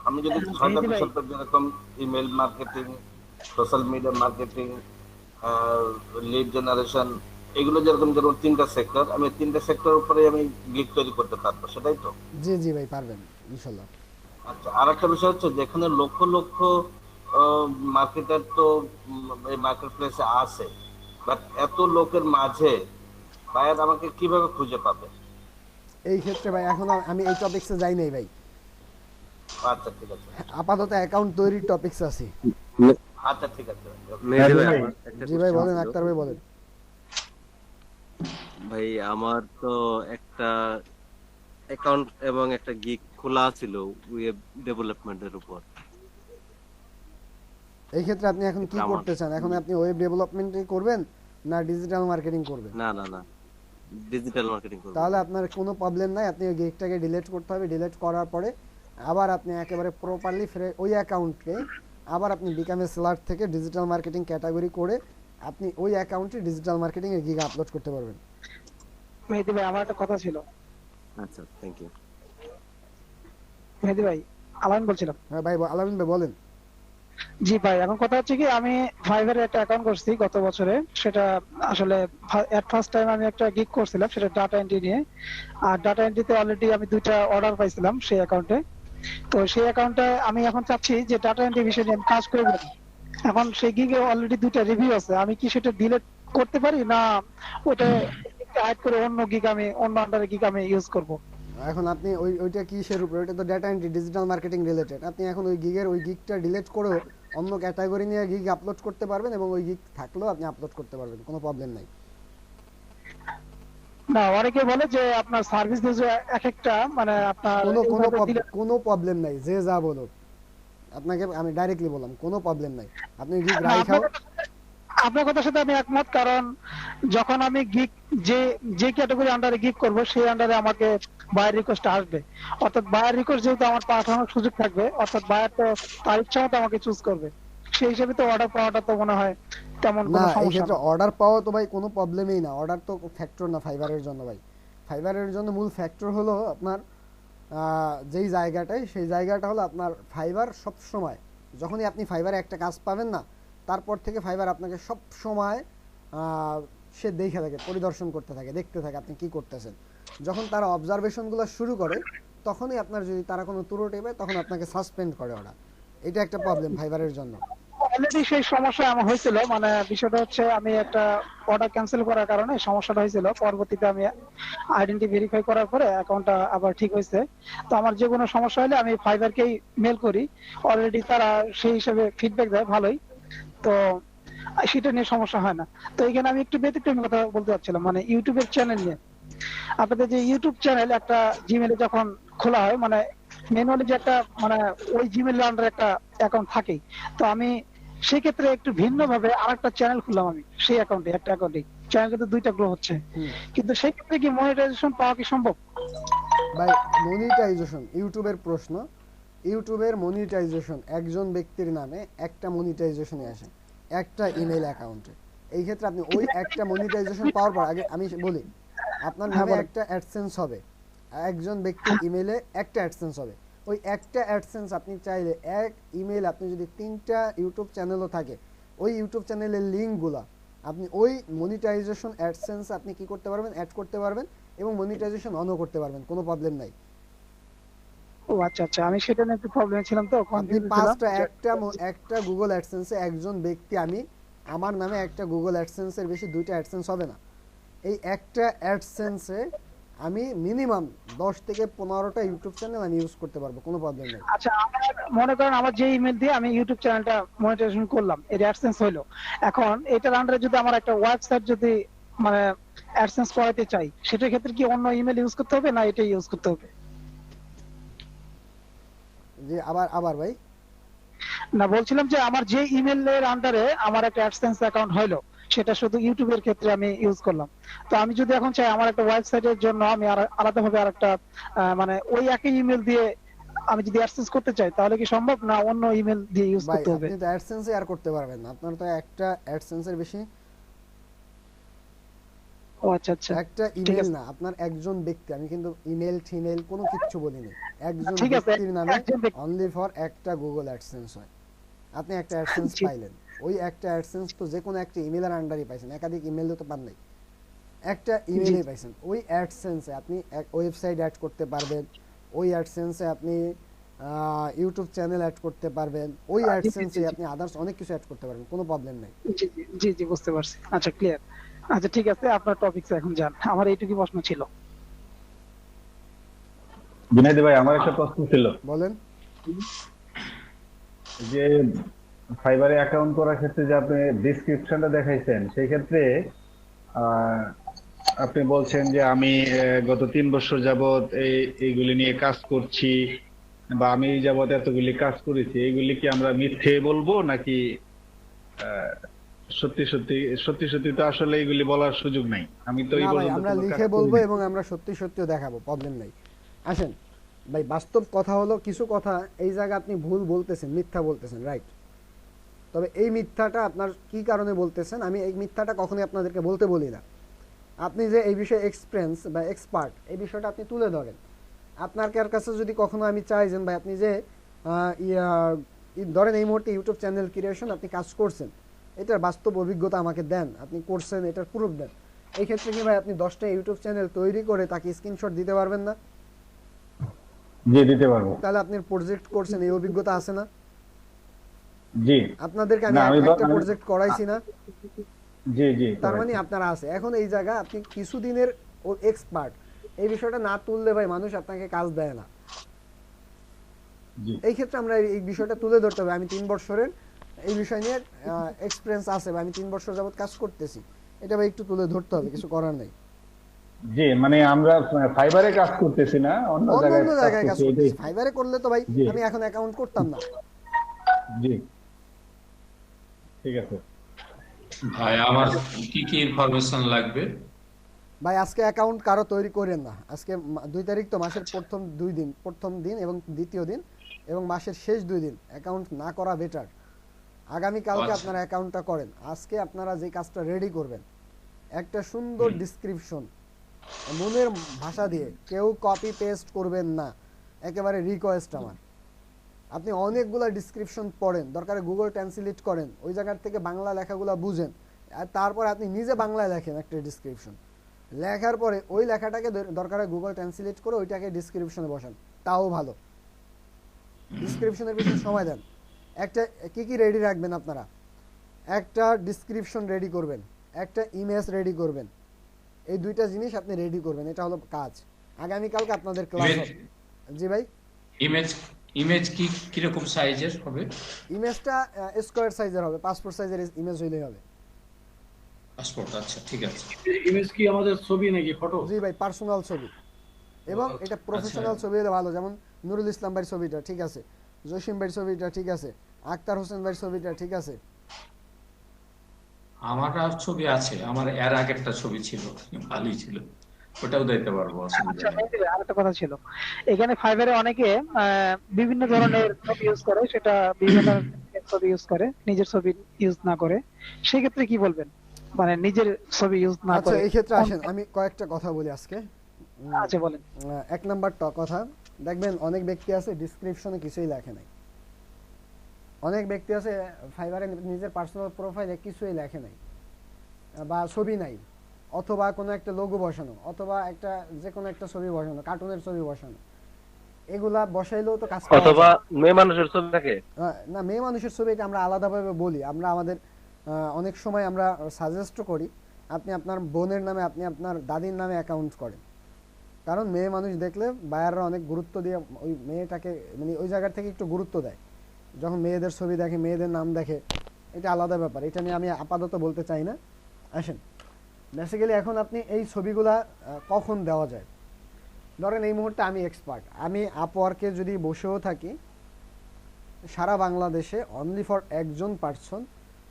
আমি যদি 6টা বিষয়, যেরকম email marketing, social media marketing, lead generation, এগুলো যেরকম যেরকম 3টা সেক্টর, আমি 3টা সেক্টর উপরে আমি গিগ তৈরি করতে পারবো, সেটাই তো? জি জি ভাই পারবেন ইনশাল্লাহ। আচ্ছা, আর একটা বিষয় হচ্ছে, যেখানে লক্ষ লক্ষ মার্কেটার তো এই মার্কেট প্লেসে আছে, বাট এত লোকের মাঝে বায়ার আমাকে কিভাবে খুঁজে পাবে? এই ক্ষেত্রে ভাই এখন আমি এই টপিকসে যাই নাই ভাই, আচ্ছা ঠিক আছে, আপাতত অ্যাকাউন্ট তৈরির টপিকস আছে। আচ্ছা ঠিক আছে। মেহেদী ভাই, আমার একটা জি ভাই কোশ্চেন বলেন, ছিল। আক্তার ভাই বলেন। ভাই আমার তো একটা অ্যাকাউন্ট এবং একটা গিগ খোলা ছিল ওয়েব ডেভেলপমেন্টের উপর। এই ক্ষেত্রে আপনি এখন কি আমার- করতে চান? এখন আপনি ওয়েব ডেভেলপমেন্টই করবেন না ডিজিটাল মার্কেটিং করবেন? না না না, ডিজিটাল মার্কেটিং করব। তাহলে আপনার কোনো প্রবলেম নাই, আপনি ওই গিগটাকে ডিলিট করতে হবে। ডিলিট করার পরে আবার আপনি একেবারে প্রপারলি ওই অ্যাকাউন্টকে আবার আপনি বিকামে সেলার থেকে ডিজিটাল মার্কেটিং ক্যাটাগরি করে আপনি ওই অ্যাকাউন্টে ডিজিটাল মার্কেটিং এর গিগ আপলোড করতে পারবেন। মেহেদি ভাই, আমার একটা কথা ছিল। আচ্ছা, থ্যাংক ইউ। মেহেদি ভাই, আলামিন বলছিলাম। হ্যাঁ ভাই, আলামিন ভাই বলেন। জি ভাই, এখন কথা হচ্ছে কি, আমি ফাইবারে একটা অ্যাকাউন্ট করছি গত বছরে। সেটা আসলে এট ফার্স্ট টাইম আমি একটা গিগ করছিলাম, সেটা ডাটা এন্ট্রি নিয়ে। আর ডাটা এন্ট্রিতে অলরেডি আমি 2টা অর্ডার পাইছিলাম সেই অ্যাকাউন্টে। তো সেই অ্যাকাউন্টে আমি এখন চাচ্ছি যে ডাটা এন্ট্রি বিষয় নিয়ে আমি কাজ করব। এখন সেই গিগে অলরেডি 2টা রিভিউ আছে, আমি কি সেটা ডিলিট করতে পারি, না ওটা হাইড করে অন্য গিগ আমি অন্য আন্ডারে গিগ আমি ইউজ করব? এখন আপনি ওইটা কিসের উপরে? ওইটা তো data entry digital marketing related. আপনি এখন ওই গিগটা ডিলিট করেও অন্য ক্যাটাগরি নিয়ে গিগ আপলোড করতে পারবেন, এবং ওই গিগ থাকলেও আপনি আপলোড করতে পারবেন, কোনো প্রবলেম নাই। না, অনেকে বলে যে আপনার সার্ভিস দিয়ে এক একটা মানে আপনার কোনো প্রবলেম নাই, যে যা বলো। আপনাকে আমি ডাইরেক্টলি বললাম কোনো প্রবলেম নাই, আপনি গিগ না, রাইখাও। আপনার কথার সাথে আমি একমত। কারণ যখন আমি গিগ যে ক্যাটাগরি আন্ডারে গিগ করব, সেই আন্ডারে আমাকে বায়ার রিকোয়েস্ট আসবে। অর্থাৎ বায়ার রিকোয়েস্ট যেহেতু আমার পাঠানোর সুযোগ থাকবে, অর্থাৎ বায়ার তো তার ইচ্ছা মতো আমাকে চুজ করবে। সেই হিসেবে তো অর্ডার পাওয়াটা তো মনে হয় তেমন না, কোনো এই সমস্যা ক্ষেত্রে না। অর্ডার পাওয়া তো ভাই কোনো প্রবলেমই না। অর্ডার তো ফ্যাক্টর না ফাইবারের জন্য ভাই। ফাইবারের জন্য মূল ফ্যাক্টর হলো আপনার যেই জায়গাটায়, সেই জায়গাটা হলো আপনার ফাইবার সব সময়, যখনই আপনি ফাইবারে একটা কাজ পাবেন না, তারপর থেকে ফাইবার আপনাকে সব সময় সে দেখে থাকে, পরিদর্শন করতে থাকে, দেখতে থাকে আপনি কি করতেছেন। যখন তারা অবজারভেশনগুলো শুরু করে, তখনই আপনার যদি তারা কোনো ত্রুটি পায়, তখন আপনাকে সাসপেন্ড করে ওরা। এটা একটা প্রবলেম ফাইবারের জন্য। অলরেডি সেই সমস্যা আমার হয়েছিল। মানে বিষয়টা হচ্ছে, আমি একটা অর্ডার ক্যান্সেল করার কারণে সমস্যাটা হয়েছিল। পরবর্তীতে আমি আইডেন্টি ভেরিফাই করার পরে অ্যাকাউন্টটা আবার ঠিক হয়েছে। তো আমার যে কোনো সমস্যা হলে আমি ফাইবারকেই মেল করি, অলরেডি তারা সেই হিসেবে ফিডব্যাক দেয় ভালোই। তো সেটা নিয়ে সমস্যা হয় না। তো এখানে আমি একটু ব্যতিক্রমী কথা বলতে চাচ্ছিলাম, মানে ইউটিউবের চ্যানেল নিয়ে। আপনাদের যে ইউটিউব চ্যানেল একটা জিমেলে যখন খোলা হয়, মানে ম্যানুয়ালি যে একটা মানে ওই জিমেইল আন্ডার একটা অ্যাকাউন্ট থাকেই। তো আমি সেই ক্ষেত্রে একটু ভিন্ন ভাবে আরেকটা চ্যানেল খুললাম আমি সেই অ্যাকাউন্টে, একটা অ্যাকাউন্টে চ্যানেল কিন্তু দুইটা গ্রো হচ্ছে, হুম। কিন্তু সেই ক্ষেত্রে কি মনিটাইজেশন পাওয়া কি সম্ভব? ভাই মনিটাইজেশন ইউটিউবের প্রশ্ন, ইউটিউবের মনিটাইজেশন একজন ব্যক্তির নামে একটা মনিটাইজেশনে আসে একটা ইমেল অ্যাকাউন্টে। এই ক্ষেত্রে আপনি ওই একটা মনিটাইজেশন পাওয়ার পর, আগে আমি বলি, আপনার হ্যাঁ, নামে বলেন। একটা অ্যাডসেন্স হবে, একজন ব্যক্তির ইমেলে একটা অ্যাডসেন্স হবে। ওই একটা অ্যাডসেন্স আপনি চাইলে এক ইমেল, আপনি যদি 3টা ইউটিউব চ্যানেলও থাকে, ওই ইউটিউব চ্যানেলের লিঙ্কগুলো আপনি ওই মনিটাইজেশন অ্যাডসেন্স আপনি কি করতে পারবেন, অ্যাড করতে পারবেন এবং মনিটাইজেশন অনও করতে পারবেন, কোনো প্রবলেম নাই। ও আচ্ছা আচ্ছা, আমি সেটা নিয়ে একটু প্রবলেম ছিলাম, তো আপনি কনফিউজ ছিলাম। 5টা একটা গুগল অ্যাডসেন্সে একজন ব্যক্তি, আমি আমার নামে একটা গুগল অ্যাডসেন্সের বেশি 2টা অ্যাডসেন্স হবে না। এই একটা অ্যাডসেন্সে আমি মিনিমাম 10 থেকে 15টা ইউটিউব চ্যানেল আমি ইউজ করতে পারবো, কোনো প্রবলেম নেই। আচ্ছা, আমার মনে করেন আমার যে ইমেল দিয়ে আমি ইউটিউব চ্যানেলটা মনিটাইজেশন করলাম, এর অ্যাডসেন্স হইলো, এখন এটার আন্ডারে যদি আমার একটা ওয়েবসাইট যদি মানে অ্যাডসেন্স করাতে চাই, সেটার ক্ষেত্রে কি অন্য ইমেল ইউজ করতে হবে না এটাই ইউজ করতে হবে? যে আবার ভাই, না, বলছিলাম যে আমার যে ইমেলের আন্ডারে আমার একটা অ্যাডসেন্স অ্যাকাউন্ট হইলো, সেটা শুধু ইউটিউবের ক্ষেত্রে আমি ইউজ করলাম। তো আমি যদি এখন চাই আমার একটা ওয়েবসাইটের জন্য আমি আলাদাভাবে আরেকটা মানে ওই একই ইমেল দিয়ে আমি যদি অ্যাডসেন্স করতে চাই, তাহলে কি সম্ভব না অন্য ইমেল দিয়ে ইউজ ভাই করতে হবে? আপনি তো অ্যাডসেন্সে আর করতে পারবেন না, আপনার তো একটা অ্যাডসেন্সের বেশি, ও আচ্ছা আচ্ছা, একটা ঠিক ইমেল আছে। না, আপনার একজন ব্যক্তি, আমি কিন্তু ইমেল ঠিমেল কোনো কিচ্ছু বলিনি, একজন ঠিক আছে, ব্যক্তির নামে একজন ব্যক্তি। অনলি ফর একটা গুগল অ্যাডসেন্স হয়। আপনি একটা অ্যাডসেন্স জি। পাইলেন, ওই একটা অ্যাডসেন্স তো যে কোনো একটা ইমেলের আন্ডারই পাইছেন, একাধিক ইমেল তো পান নাই, একটা ইমেলই পাইছেন। ওই অ্যাডসেন্সে আপনি এক ওয়েবসাইট অ্যাড করতে পারবেন, ওই অ্যাডসেন্সে আপনি ইউটিউব চ্যানেল অ্যাড করতে পারবেন, ওই জি, জি, অ্যাডসেন্সে জি। আপনি আদার্স অনেক কিছু অ্যাড করতে পারবেন, কোনো প্রবলেম নাই। জি জি জি জি, বুঝতে পারছি। আচ্ছা, ক্লিয়ার। আচ্ছা, ঠিক আছে, আপনার টপিকস এখন যান, আমার এইটুকুই প্রশ্ন ছিল। বিনাইদ ভাই, আমার একটা প্রশ্ন ছিল বলেন। যে ফাইবারে অ্যাকাউন্ট করার ক্ষেত্রে যে আপনি ডেসক্রিপশনটা দেখাইছেন, সেই ক্ষেত্রে আহ, আপনি বলছেন যে আমি গত 3 বছর যাবত এইগুলি নিয়ে কাজ করছি, বা আমি এই যাবত এতগুলি কাজ করেছি, এইগুলি কি আমরা মিথ্যে বলবো নাকি আহ, সত্যি সত্যি সত্যি সত্যি? তো আসলে এইগুলি বলার সুযোগ নাই, আমি তো এই না ভাই, পর্যন্ত আমরা কোনো কাজ লিখে বলবো করিনি। এবং আমরা সত্যি সত্যিও দেখাবো, প্রবলেম নাই। আসেন ভাই, বাস্তব কথা হলো, কিছু কথা এই জায়গায় আপনি ভুল বলতেছেন, মিথ্যা বলতেছেন, রাইট। তবে এই মিথ্যাটা আপনার কি কারণে বলতেছেন, আমি এই মিথ্যাটা কখনোই আপনাদেরকে বলতে বলি না। আপনি যে এই বিষয়ে এক্সপিরিয়েন্স বা এক্সপার্ট, এই বিষয়টা আপনি তুলে ধরেন। আপনার কাছে যদি কখনো আমি চাই যে ভাই আপনি যে ধরেন এই মুহূর্তে ইউটিউব চ্যানেল ক্রিয়েশন আপনি কাজ করছেন, এটার বাস্তব অভিজ্ঞতা আমাকে দেন, আপনি করছেন, এটার প্রুফ দেন। এই ক্ষেত্রে কি ভাই আপনি 10টা ইউটিউব চ্যানেল তৈরি করে তাকে স্ক্রিনশট দিতে পারবেন না? জি, দিতে পারবো। তাহলে আপনি প্রজেক্ট করছেন, এই অভিজ্ঞতা আছে না? জি। আপনাদেরকে না, আমি আমি একটা প্রজেক্ট করাইছি না? জি জি, তার মানে করাইছি। আপনারা আছে। এখন এই জায়গা আপনি কিছুদিনের এক্সপার্ট, এই বিষয়টা না তুললে ভাই মানুষ আপনাকে কাজ দেয় না। জি এই ক্ষেত্রে আমরা এই বিষয়টা তুলে ধরতে হবে। আমি 3 বছরের এই বিষয় নিয়ে এক্সপিরিয়েন্স আছে, বা আমি 3 বছর যাবত কাজ করতেছি, এটা ভাই একটু তুলে ধরতে হবে, কিছু করার নেই। জি, মানে আমরা ফাইবারে কাজ করতেছি না, অন্য অন্য জায়গায় অন্য কাজ জায়গায় কাজ করছি, এটাই। করতেছি, ফাইবারে করলে তো ভাই জি। আমি এখন অ্যাকাউন্ট করতাম না। জি, ঠিক আছে। ভাই আমার কি কি ইনফরমেশন লাগবে? ভাই আজকে অ্যাকাউন্ট কারো তৈরি করেন না। আজকে 2 তারিখ তো, মাসের প্রথম দিন এবং দ্বিতীয় দিন এবং মাসের শেষ 2 দিন অ্যাকাউন্ট না করা বেটার। আগামী কালকে আচ্ছা। আপনারা অ্যাকাউন্টটা করেন। আজকে আপনারা যে কাজটা রেডি করবেন, একটা সুন্দর ডিসক্রিপশন মনের ভাষা দিয়ে, কেউ কপি পেস্ট করবেন না, একেবারে রিকোয়েস্ট আমার। আপনি অনেকগুলো ডিসক্রিপশন পড়েন, দরকারে গুগল ট্রান্সলেট করেন, ওই জায়গার থেকে বাংলা লেখাগুলো বুঝেন, আর তারপর আপনি নিজে বাংলায় লেখেন একটা ডিসক্রিপশন। লেখার পরে ওই লেখাটাকে দরকারে গুগল ট্রান্সলেট করে ওইটাকে ডিসক্রিপশনে বসান, তাও ভালো। ডিসক্রিপশনের পিছনে সময় দেন। একটা কি কি রেডি রাখবেন আপনারা? একটা ডিসক্রিপশন রেডি করবেন, একটা ইমেজ রেডি করবেন, এই 2টা জিনিস আপনি রেডি করবেন, এটা হলো কাজ। আগামীকালকে আপনাদের ক্লাস ইমেজ হবে। জি ভাই। ইমেজ ইমেজ কি কিরকম সাইজের হবে? ইমেজটা স্কোয়ার সাইজের হবে, পাসপোর্ট সাইজের ইমেজ হইলেই হবে। পাসপোর্ট, আচ্ছা ঠিক আছে। ইমেজ কি আমাদের ছবি নাকি ফটো? জি ভাই, পার্সোনাল ছবি। এবং আচ্ছা, এটা প্রফেশনাল ছবি হলে ভালো, যেমন নুরুল ইসলাম ভাইয়ের ছবিটা ঠিক আছে, জসিম ভাইয়ের ছবিটা ঠিক আছে, আক্তার হোসেন ভাইয়ের ছবিটা ঠিক আছে। আমার আর ছবি আছে, আমার এর আগেরটা ছবি ছিল, ভালোই ছিল, ওটাও দিতে পারবো, অসুবিধা আচ্ছা নেই। মেহেদী ভাই, আরেকটা কথা ছিল, এখানে ফাইবারে অনেকে বিভিন্ন ধরনের ছবি ইউজ করে, সেটা বিভিন্ন ধরনের ছবি ইউজ করে, নিজের ছবি ইউজ না করে, সেই ক্ষেত্রে কি বলবেন? মানে নিজের ছবি ইউজ না আচ্ছা করে এই ক্ষেত্রে আসেন আমি কয়েকটা কথা বলি আজকে। আচ্ছা বলেন। এক নাম্বার কথা, দেখবেন অনেক ব্যক্তি আছে ডিসক্রিপশনে কিছুই লেখে নাই, অনেক ব্যক্তি আছে ফাইবারে নিজের পার্সোনাল প্রোফাইলে কিছুই লেখে নাই বা ছবি নাই, অথবা কোনো একটা লোগো বসানো, অথবা একটা যে কোনো একটা ছবি বসানো, কার্টুনের ছবি বসানো, এগুলা বসাইলেও তো কাজ করা অথবা যায়। মেয়ে মানুষের ছবি থাকে। না, মেয়ে মানুষের ছবি এটা আমরা আলাদাভাবে বলি, আমরা আমাদের অনেক সময় আমরা সাজেস্ট করি আপনি আপনার বোনের নামে, আপনি আপনার দাদির নামে অ্যাকাউন্ট করেন, কারণ মেয়ে মানুষ দেখলে বায়াররা অনেক গুরুত্ব দিয়ে ওই মেয়েটাকে মানে ওই জায়গা থেকে একটু গুরুত্ব দেয়, যখন মেয়েদের ছবি দেখে, মেয়েদের নাম দেখে, এটা আলাদা ব্যাপার, এটা নিয়ে আমি আপাতত বলতে চাই না। আসেন বেসিক্যালি এখন আপনি এই ছবিগুলা কখন দেওয়া যায়, ধরেন এই মুহূর্তে আমি এক্সপার্ট, আমি আপওয়ার্কে যদি বসেও থাকি সারা বাংলাদেশে অনলি ফর একজন পার্সন,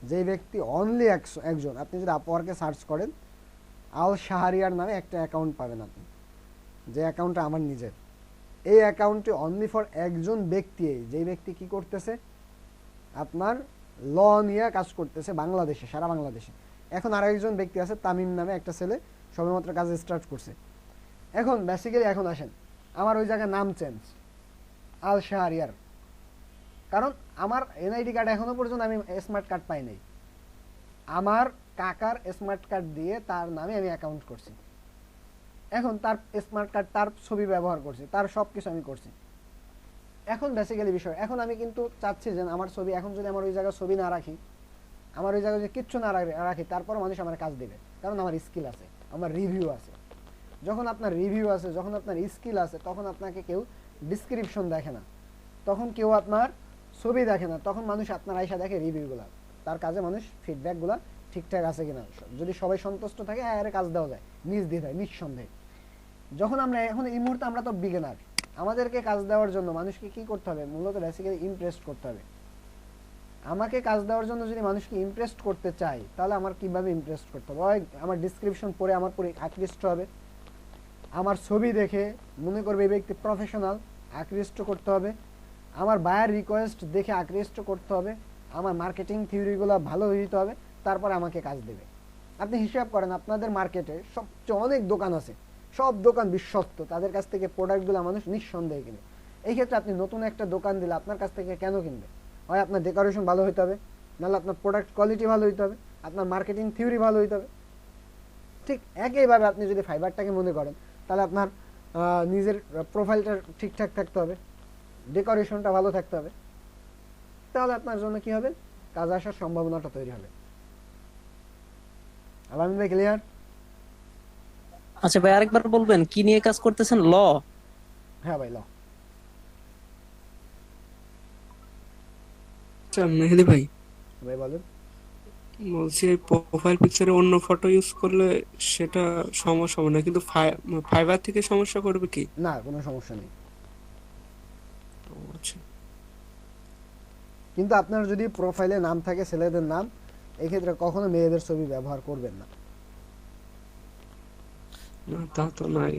যেই ব্যক্তি অনলি একজন, আপনি যদি আপওয়ার্কে সার্চ করেন আল শাহরিয়ার নামে একটা অ্যাকাউন্ট পাবেন আপনি, যে অ্যাকাউন্টটা আমার নিজের, এই অ্যাকাউন্টে অনলি ফর একজন ব্যক্তি, যেই ব্যক্তি কি করতেছে আপনার ল নিয়ে কাজ করতেছে বাংলাদেশে, সারা বাংলাদেশে। এখন আর একজন ব্যক্তি আছে তামিম নামে একটা ছেলে, সবেমাত্র কাজ স্টার্ট করছে। এখন বেসিক্যালি এখন আসেন আমার ওই জায়গায় নাম চেঞ্জ আল শাহরিয়ার, কারণ আমার এনআইডি কার্ড এখনো পর্যন্ত আমি স্মার্ট কার্ড পাই নাই, আমার কাকার স্মার্ট কার্ড দিয়ে তার নামে আমি অ্যাকাউন্ট করছি, এখন তার স্মার্ট কার্ড, তার ছবি ব্যবহার করছি, তার সব কিছু আমি করছি। এখন বেসিক্যালি বিষয়, এখন আমি কিন্তু চাচ্ছি যে আমার ছবি, এখন যদি আমার ওই জায়গায় ছবি না রাখি, আমার ওই জায়গায় যদি কিচ্ছু না রাখি, তারপর মানুষ আমার কাজ দেবে, কারণ আমার স্কিল আছে, আমার রিভিউ আছে। যখন আপনার রিভিউ আছে, যখন আপনার স্কিল আছে, তখন আপনাকে কেউ ডিসক্রিপশন দেখে না, তখন কেউ আপনার ছবি দেখে না, তখন মানুষ আপনার আয়সা দেখে রিভিউগুলা, তার কাজে মানুষ ফিডব্যাকগুলা ঠিকঠাক আছে কিনা, যদি সবাই সন্তুষ্ট থাকে আরে কাজ দেওয়া যায় নির্দ্বিধায় নিঃসন্দেহে। যখন আমরা এখন এই মুহূর্তে আমরা তো বিগিনার, আমাদেরকে কাজ দেওয়ার জন্য মানুষকে কি করতে হবে, মূলত বেসিক্যালি ইমপ্রেস করতে হবে। আমাকে কাজ দেওয়ার জন্য যদি মানুষকে ইমপ্রেস করতে চাই, তাহলে আমার কিভাবে ইমপ্রেস করতে হবে, আমার ডিসক্রিপশন পড়ে আমার পরে আকৃষ্ট হবে, আমার ছবি দেখে মনে করবে এই ব্যক্তি প্রফেশনাল, আকৃষ্ট করতে হবে, আমার বায়ার রিকোয়েস্ট দেখে আকৃষ্ট করতে হবে, আমার মার্কেটিং থিওরিগুলো ভালো হইতে হবে, তারপরে আমাকে কাজ দেবে। আপনি হিসাব করেন আপনাদের মার্কেটে সবচেয়ে অনেক দোকান আছে, সব দোকান বিশ্বস্ত, তাদের কাছ থেকে প্রোডাক্টগুলো মানুষ নিঃসন্দেহে কিনে। এই ক্ষেত্রে আপনি নতুন একটা দোকান দিলে আপনার কাছ থেকে কেন কিনবে? হয় আপনার ডেকোরেশন ভালো হইতে হবে, নাহলে আপনার প্রোডাক্ট কোয়ালিটি ভালো হইতে হবে, আপনার মার্কেটিং থিওরি ভালো হইতে হবে। ঠিক একইভাবে আপনি যদি ফাইবারটাকে মনে করেন, তাহলে আপনার নিজের প্রোফাইলটা ঠিকঠাক থাকতে হবে, ডেকোরেশনটা ভালো থাকতে হবে, তাহলে আপনার জন্য কি হবে, কাজ আসার সম্ভাবনাটা তৈরি হবে। আলামিন ভাই ক্লিয়ার? আচ্ছা ভাই আরেকবার বলবেন কি নিয়ে কাজ করতেছেন? ল? হ্যাঁ ভাই ল। আচ্ছা মেহেদি ভাই, ভাই বলেন। বলছি এই প্রোফাইল পিকচারে অন্য ফটো ইউজ করলে সেটা সমস্যা হবে না, কিন্তু ফাইবার থেকে সমস্যা করবে কি? না, কোনো সমস্যা নেই, আচ্ছা কিন্তু আপনার যদি প্রোফাইলে নাম থাকে ছেলেদের নাম, এই ক্ষেত্রে কখনো মেয়েদের ছবি ব্যবহার করবেন না। না তা তো নাই।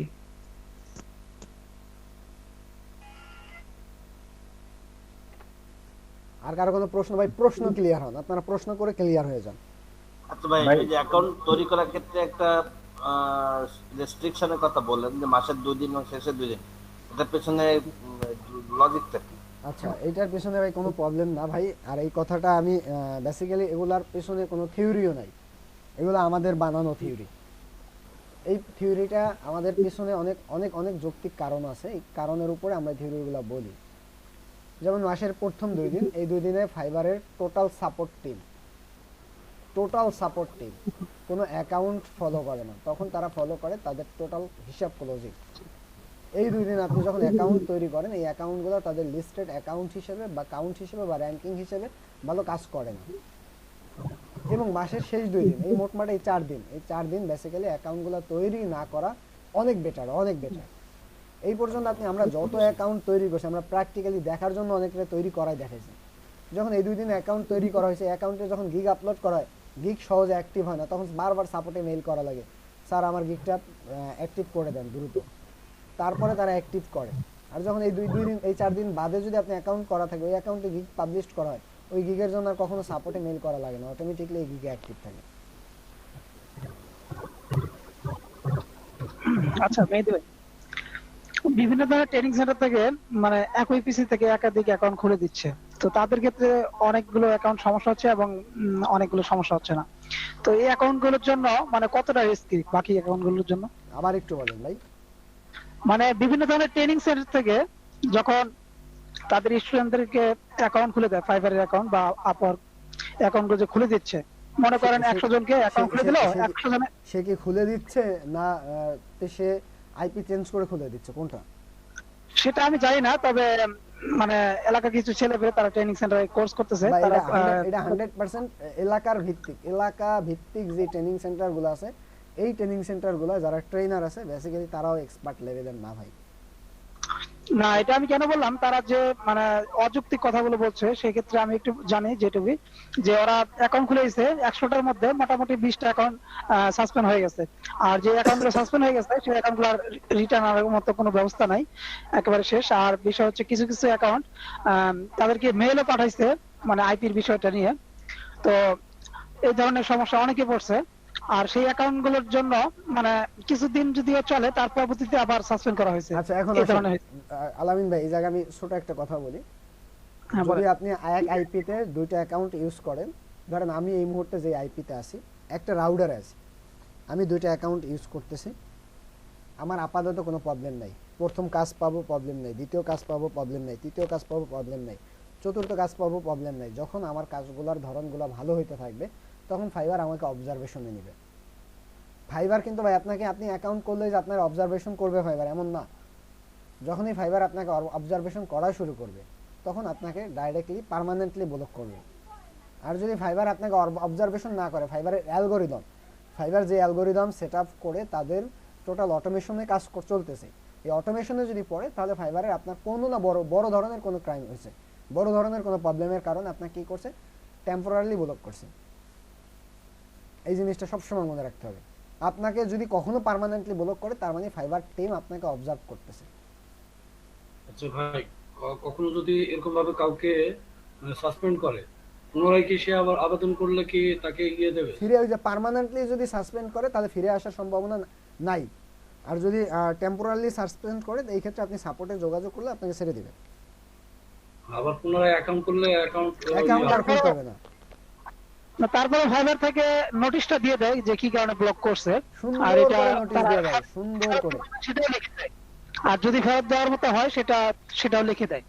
আর কারো কোনো প্রশ্ন? ভাই প্রশ্ন ক্লিয়ার হন, আপনারা প্রশ্ন করে ক্লিয়ার হয়ে যান। আচ্ছা ভাই, এই যে অ্যাকাউন্ট তৈরি করার ক্ষেত্রে একটা রেস্ট্রিকশনের কথা বললেন যে মাসের 2 দিন এবং শেষের 2 দিন, এটার পেছনে লজিকটা কি? আচ্ছা, এইটার পেছনে ভাই কোনো প্রবলেম না ভাই, আর এই কথাটা আমি বেসিক্যালি এগুলার পেছনে কোনো থিওরিও নাই, এগুলো আমাদের বানানো থিওরি। এই থিওরিটা আমাদের পেছনে অনেক অনেক অনেক যৌক্তিক কারণ আছে, এই কারণের উপরে আমরা থিওরিগুলো বলি। যেমন মাসের প্রথম 2 দিন, এই 2 দিনে ফাইবারের টোটাল সাপোর্ট টিম কোনো অ্যাকাউন্ট ফলো করে না, তখন তারা ফলো করে তাদের টোটাল হিসাব ক্লোজিং। এই 2 দিন আপনি যখন অ্যাকাউন্ট তৈরি করেন, এই অ্যাকাউন্টগুলো তাদের লিস্টেড অ্যাকাউন্ট হিসেবে বা কাউন্ট হিসেবে বা র্যাঙ্কিং হিসেবে ভালো কাজ করে না। এবং মাসের শেষ 2 দিন, এই মোটমাট এই 4 দিন বেসিক্যালি অ্যাকাউন্টগুলো তৈরি না করা অনেক বেটার। এই পর্যন্ত আমরা যত অ্যাকাউন্ট তৈরি করছি, আমরা প্র্যাকটিক্যালি দেখার জন্য অনেকটা তৈরি করাই দেখাইছি। যখন এই 2 দিন অ্যাকাউন্ট তৈরি করা হয়েছে, অ্যাকাউন্টে যখন গিগ আপলোড করা হয়, গিগ সহজে অ্যাক্টিভ হয় না, তখন বারবার সাপোর্টে মেইল করা লাগে, স্যার আমার গিগটা অ্যাক্টিভ করে দেন দ্রুত। তারপরে তারা অ্যাক্টিভ করে। আর যখন এই 2 দিন এই 4 দিন বাদে যদি আপনি অ্যাকাউন্ট করা থাকে, ওই অ্যাকাউন্টে গিগ পাবলিশ করা হয়, ওই গিগের জন্য আর কখনো সাপোর্টে মেইল করা লাগে না, অটোমেটিক্যালি এই গিগে অ্যাক্টিভ থাকে। আচ্ছা মেহেদী ভাই, বিভিন্ন ধরনের ট্রেনিং সেন্টার থেকে মানে একই পিসি থেকে একাধিক অ্যাকাউন্ট খুলে দিচ্ছে, তো তাদের ক্ষেত্রে অনেকগুলো অ্যাকাউন্ট সমস্যা হচ্ছে এবং অনেকগুলো সমস্যা হচ্ছে না। তো এই অ্যাকাউন্ট গুলোর জন্য মানে কতটা রিস্কি বাকি অ্যাকাউন্ট গুলোর জন্য? আবার একটু বলেন ভাই। মানে বিভিন্ন ধরনের ট্রেনিং সেন্টার থেকে যখন তাদের স্টুডেন্টদেরকে অ্যাকাউন্ট খুলে দেয়, ফাইবারের অ্যাকাউন্ট বা আপওয়ার্ক অ্যাকাউন্ট গুলো যে খুলে দিচ্ছে, মনে করেন 100 জনকে অ্যাকাউন্ট খুলে দিল, 100 জনে সে কি খুলে দিচ্ছে না সে আইপি চেঞ্জ করে খুলে দিচ্ছে, কোনটা? সেটা আমি জানি না, তবে মানে এলাকার কিছু ছেলে পেলে তারা ট্রেনিং সেন্টারে কোর্স করতেছে, ভাই, তারা এটা 100% এলাকা ভিত্তিক যে ট্রেনিং সেন্টার গুলো আছে, এই ট্রেনিং সেন্টার গুলো যারা ট্রেনার আছে বেসিক্যালি তারাও এক্সপার্ট লেভেলের না ভাই। না, এটা আমি কেন বললাম, তারা যে মানে অযৌক্তিক কথাগুলো বলছে সেক্ষেত্রে আমি একটু জানি যেটুকু, যে ওরা অ্যাকাউন্ট খুলেছে 100টার মধ্যে মোটামুটি 20টা অ্যাকাউন্ট সাসপেন্ড হয়ে গেছে, আর যে অ্যাকাউন্টগুলো সাসপেন্ড হয়ে গেছে সেই অ্যাকাউন্টগুলো রিটার্ন আনার মতো কোনো ব্যবস্থা নাই, একেবারে শেষ। আর বিষয় হচ্ছে কিছু কিছু অ্যাকাউন্ট তাদেরকে মেইলও পাঠাইছে মানে আইপির বিষয়টা নিয়ে, তো এই ধরনের সমস্যা অনেকে পড়ছে। আর সেই অ্যাকাউন্ট গুলোর জন্য মানে কিছুদিন যদিও চলে, তার পরবর্তীতে আবার সাসপেন্ড করা হয়েছে। আচ্ছা, এখন এই ধরনের আলামিন ভাই, এই জায়গায় আমি ছোট একটা কথা বলি। হ্যাঁ, যদি বলেন। আপনি এক আইপিতে 2টা অ্যাকাউন্ট ইউজ করেন, ধরেন আমি এই মুহূর্তে যে আইপিতে আছি, একটা রাউটারে আছি, আমি 2টা অ্যাকাউন্ট ইউজ করতেছি, আমার আপাতত কোনো প্রবলেম নাই। প্রথম কাজ পাবো প্রবলেম নাই, দ্বিতীয় কাজ পাবো প্রবলেম নাই, তৃতীয় কাজ পাবো প্রবলেম নাই, চতুর্থ কাজ পাবো প্রবলেম নাই। যখন আমার কাজগুলোর ধরনগুলো ভালো হইতে থাকবে, তখন ফাইবার আমাকে অবজারভেশনে নেবে। ফাইবার কিন্তু ভাই আপনি অ্যাকাউন্ট করলে যে আপনার অবজারভেশন করবে ফাইবার, এমন না। যখনই ফাইবার আপনাকে অবজারভেশন করা শুরু করবে, তখন আপনাকে ডাইরেক্টলি পার্মানেন্টলি ব্লক করবে। আর যদি ফাইবার আপনাকে অবজারভেশন না করে, ফাইবার যে অ্যালগোরিদম সেট আপ করে তাদের টোটাল অটোমেশনে কাজ চলতেছে, এই অটোমেশনে যদি পড়ে, তাহলে ফাইবারের আপনার কোনো না বড় ধরনের কোনো ক্রাইম হয়েছে, বড় ধরনের কোনো প্রবলেমের কারণে আপনাকে কি করছে, টেম্পোরারিলি ব্লক করছে। এই জিনিসটা সবসময় মনে রাখতে হবে। আপনাকে যদি কখনো পার্মানেন্টলি ব্লক করে, তার মানে ফাইবার টিম আপনাকে অবজার্ভ করতেছে। আচ্ছা ভাই, কখনো যদি এরকম ভাবে কাউকে সাসপেন্ড করে, পুনরায় কি সে আবার আবেদন করলে কি তাকে ইয়ে দেবে? ফিরে ওই যে পার্মানেন্টলি যদি সাসপেন্ড করে, তাহলে ফিরে আসার সম্ভাবনা নাই। আর যদি টেম্পোরারিলি সাসপেন্ড করে, এই ক্ষেত্রে আপনি সাপোর্টে যোগাযোগ করলে আপনাকে ছেড়ে দিবে। আবার পুনরায় অ্যাকাউন্ট করলে অ্যাকাউন্ট আর খুলতে হবে না। তারপরে ফাইবার থেকে নোটিশটা দিয়ে দেয় যে কি কারণে ব্লক করছে, আর সুন্দর এটা করে নোটিশ দিয়ে দেয়, সুন্দর করে। সেটাও লিখে দেয়। আর যদি ফেরত দেওয়ার মতো হয় সেটাও লিখে দেয়।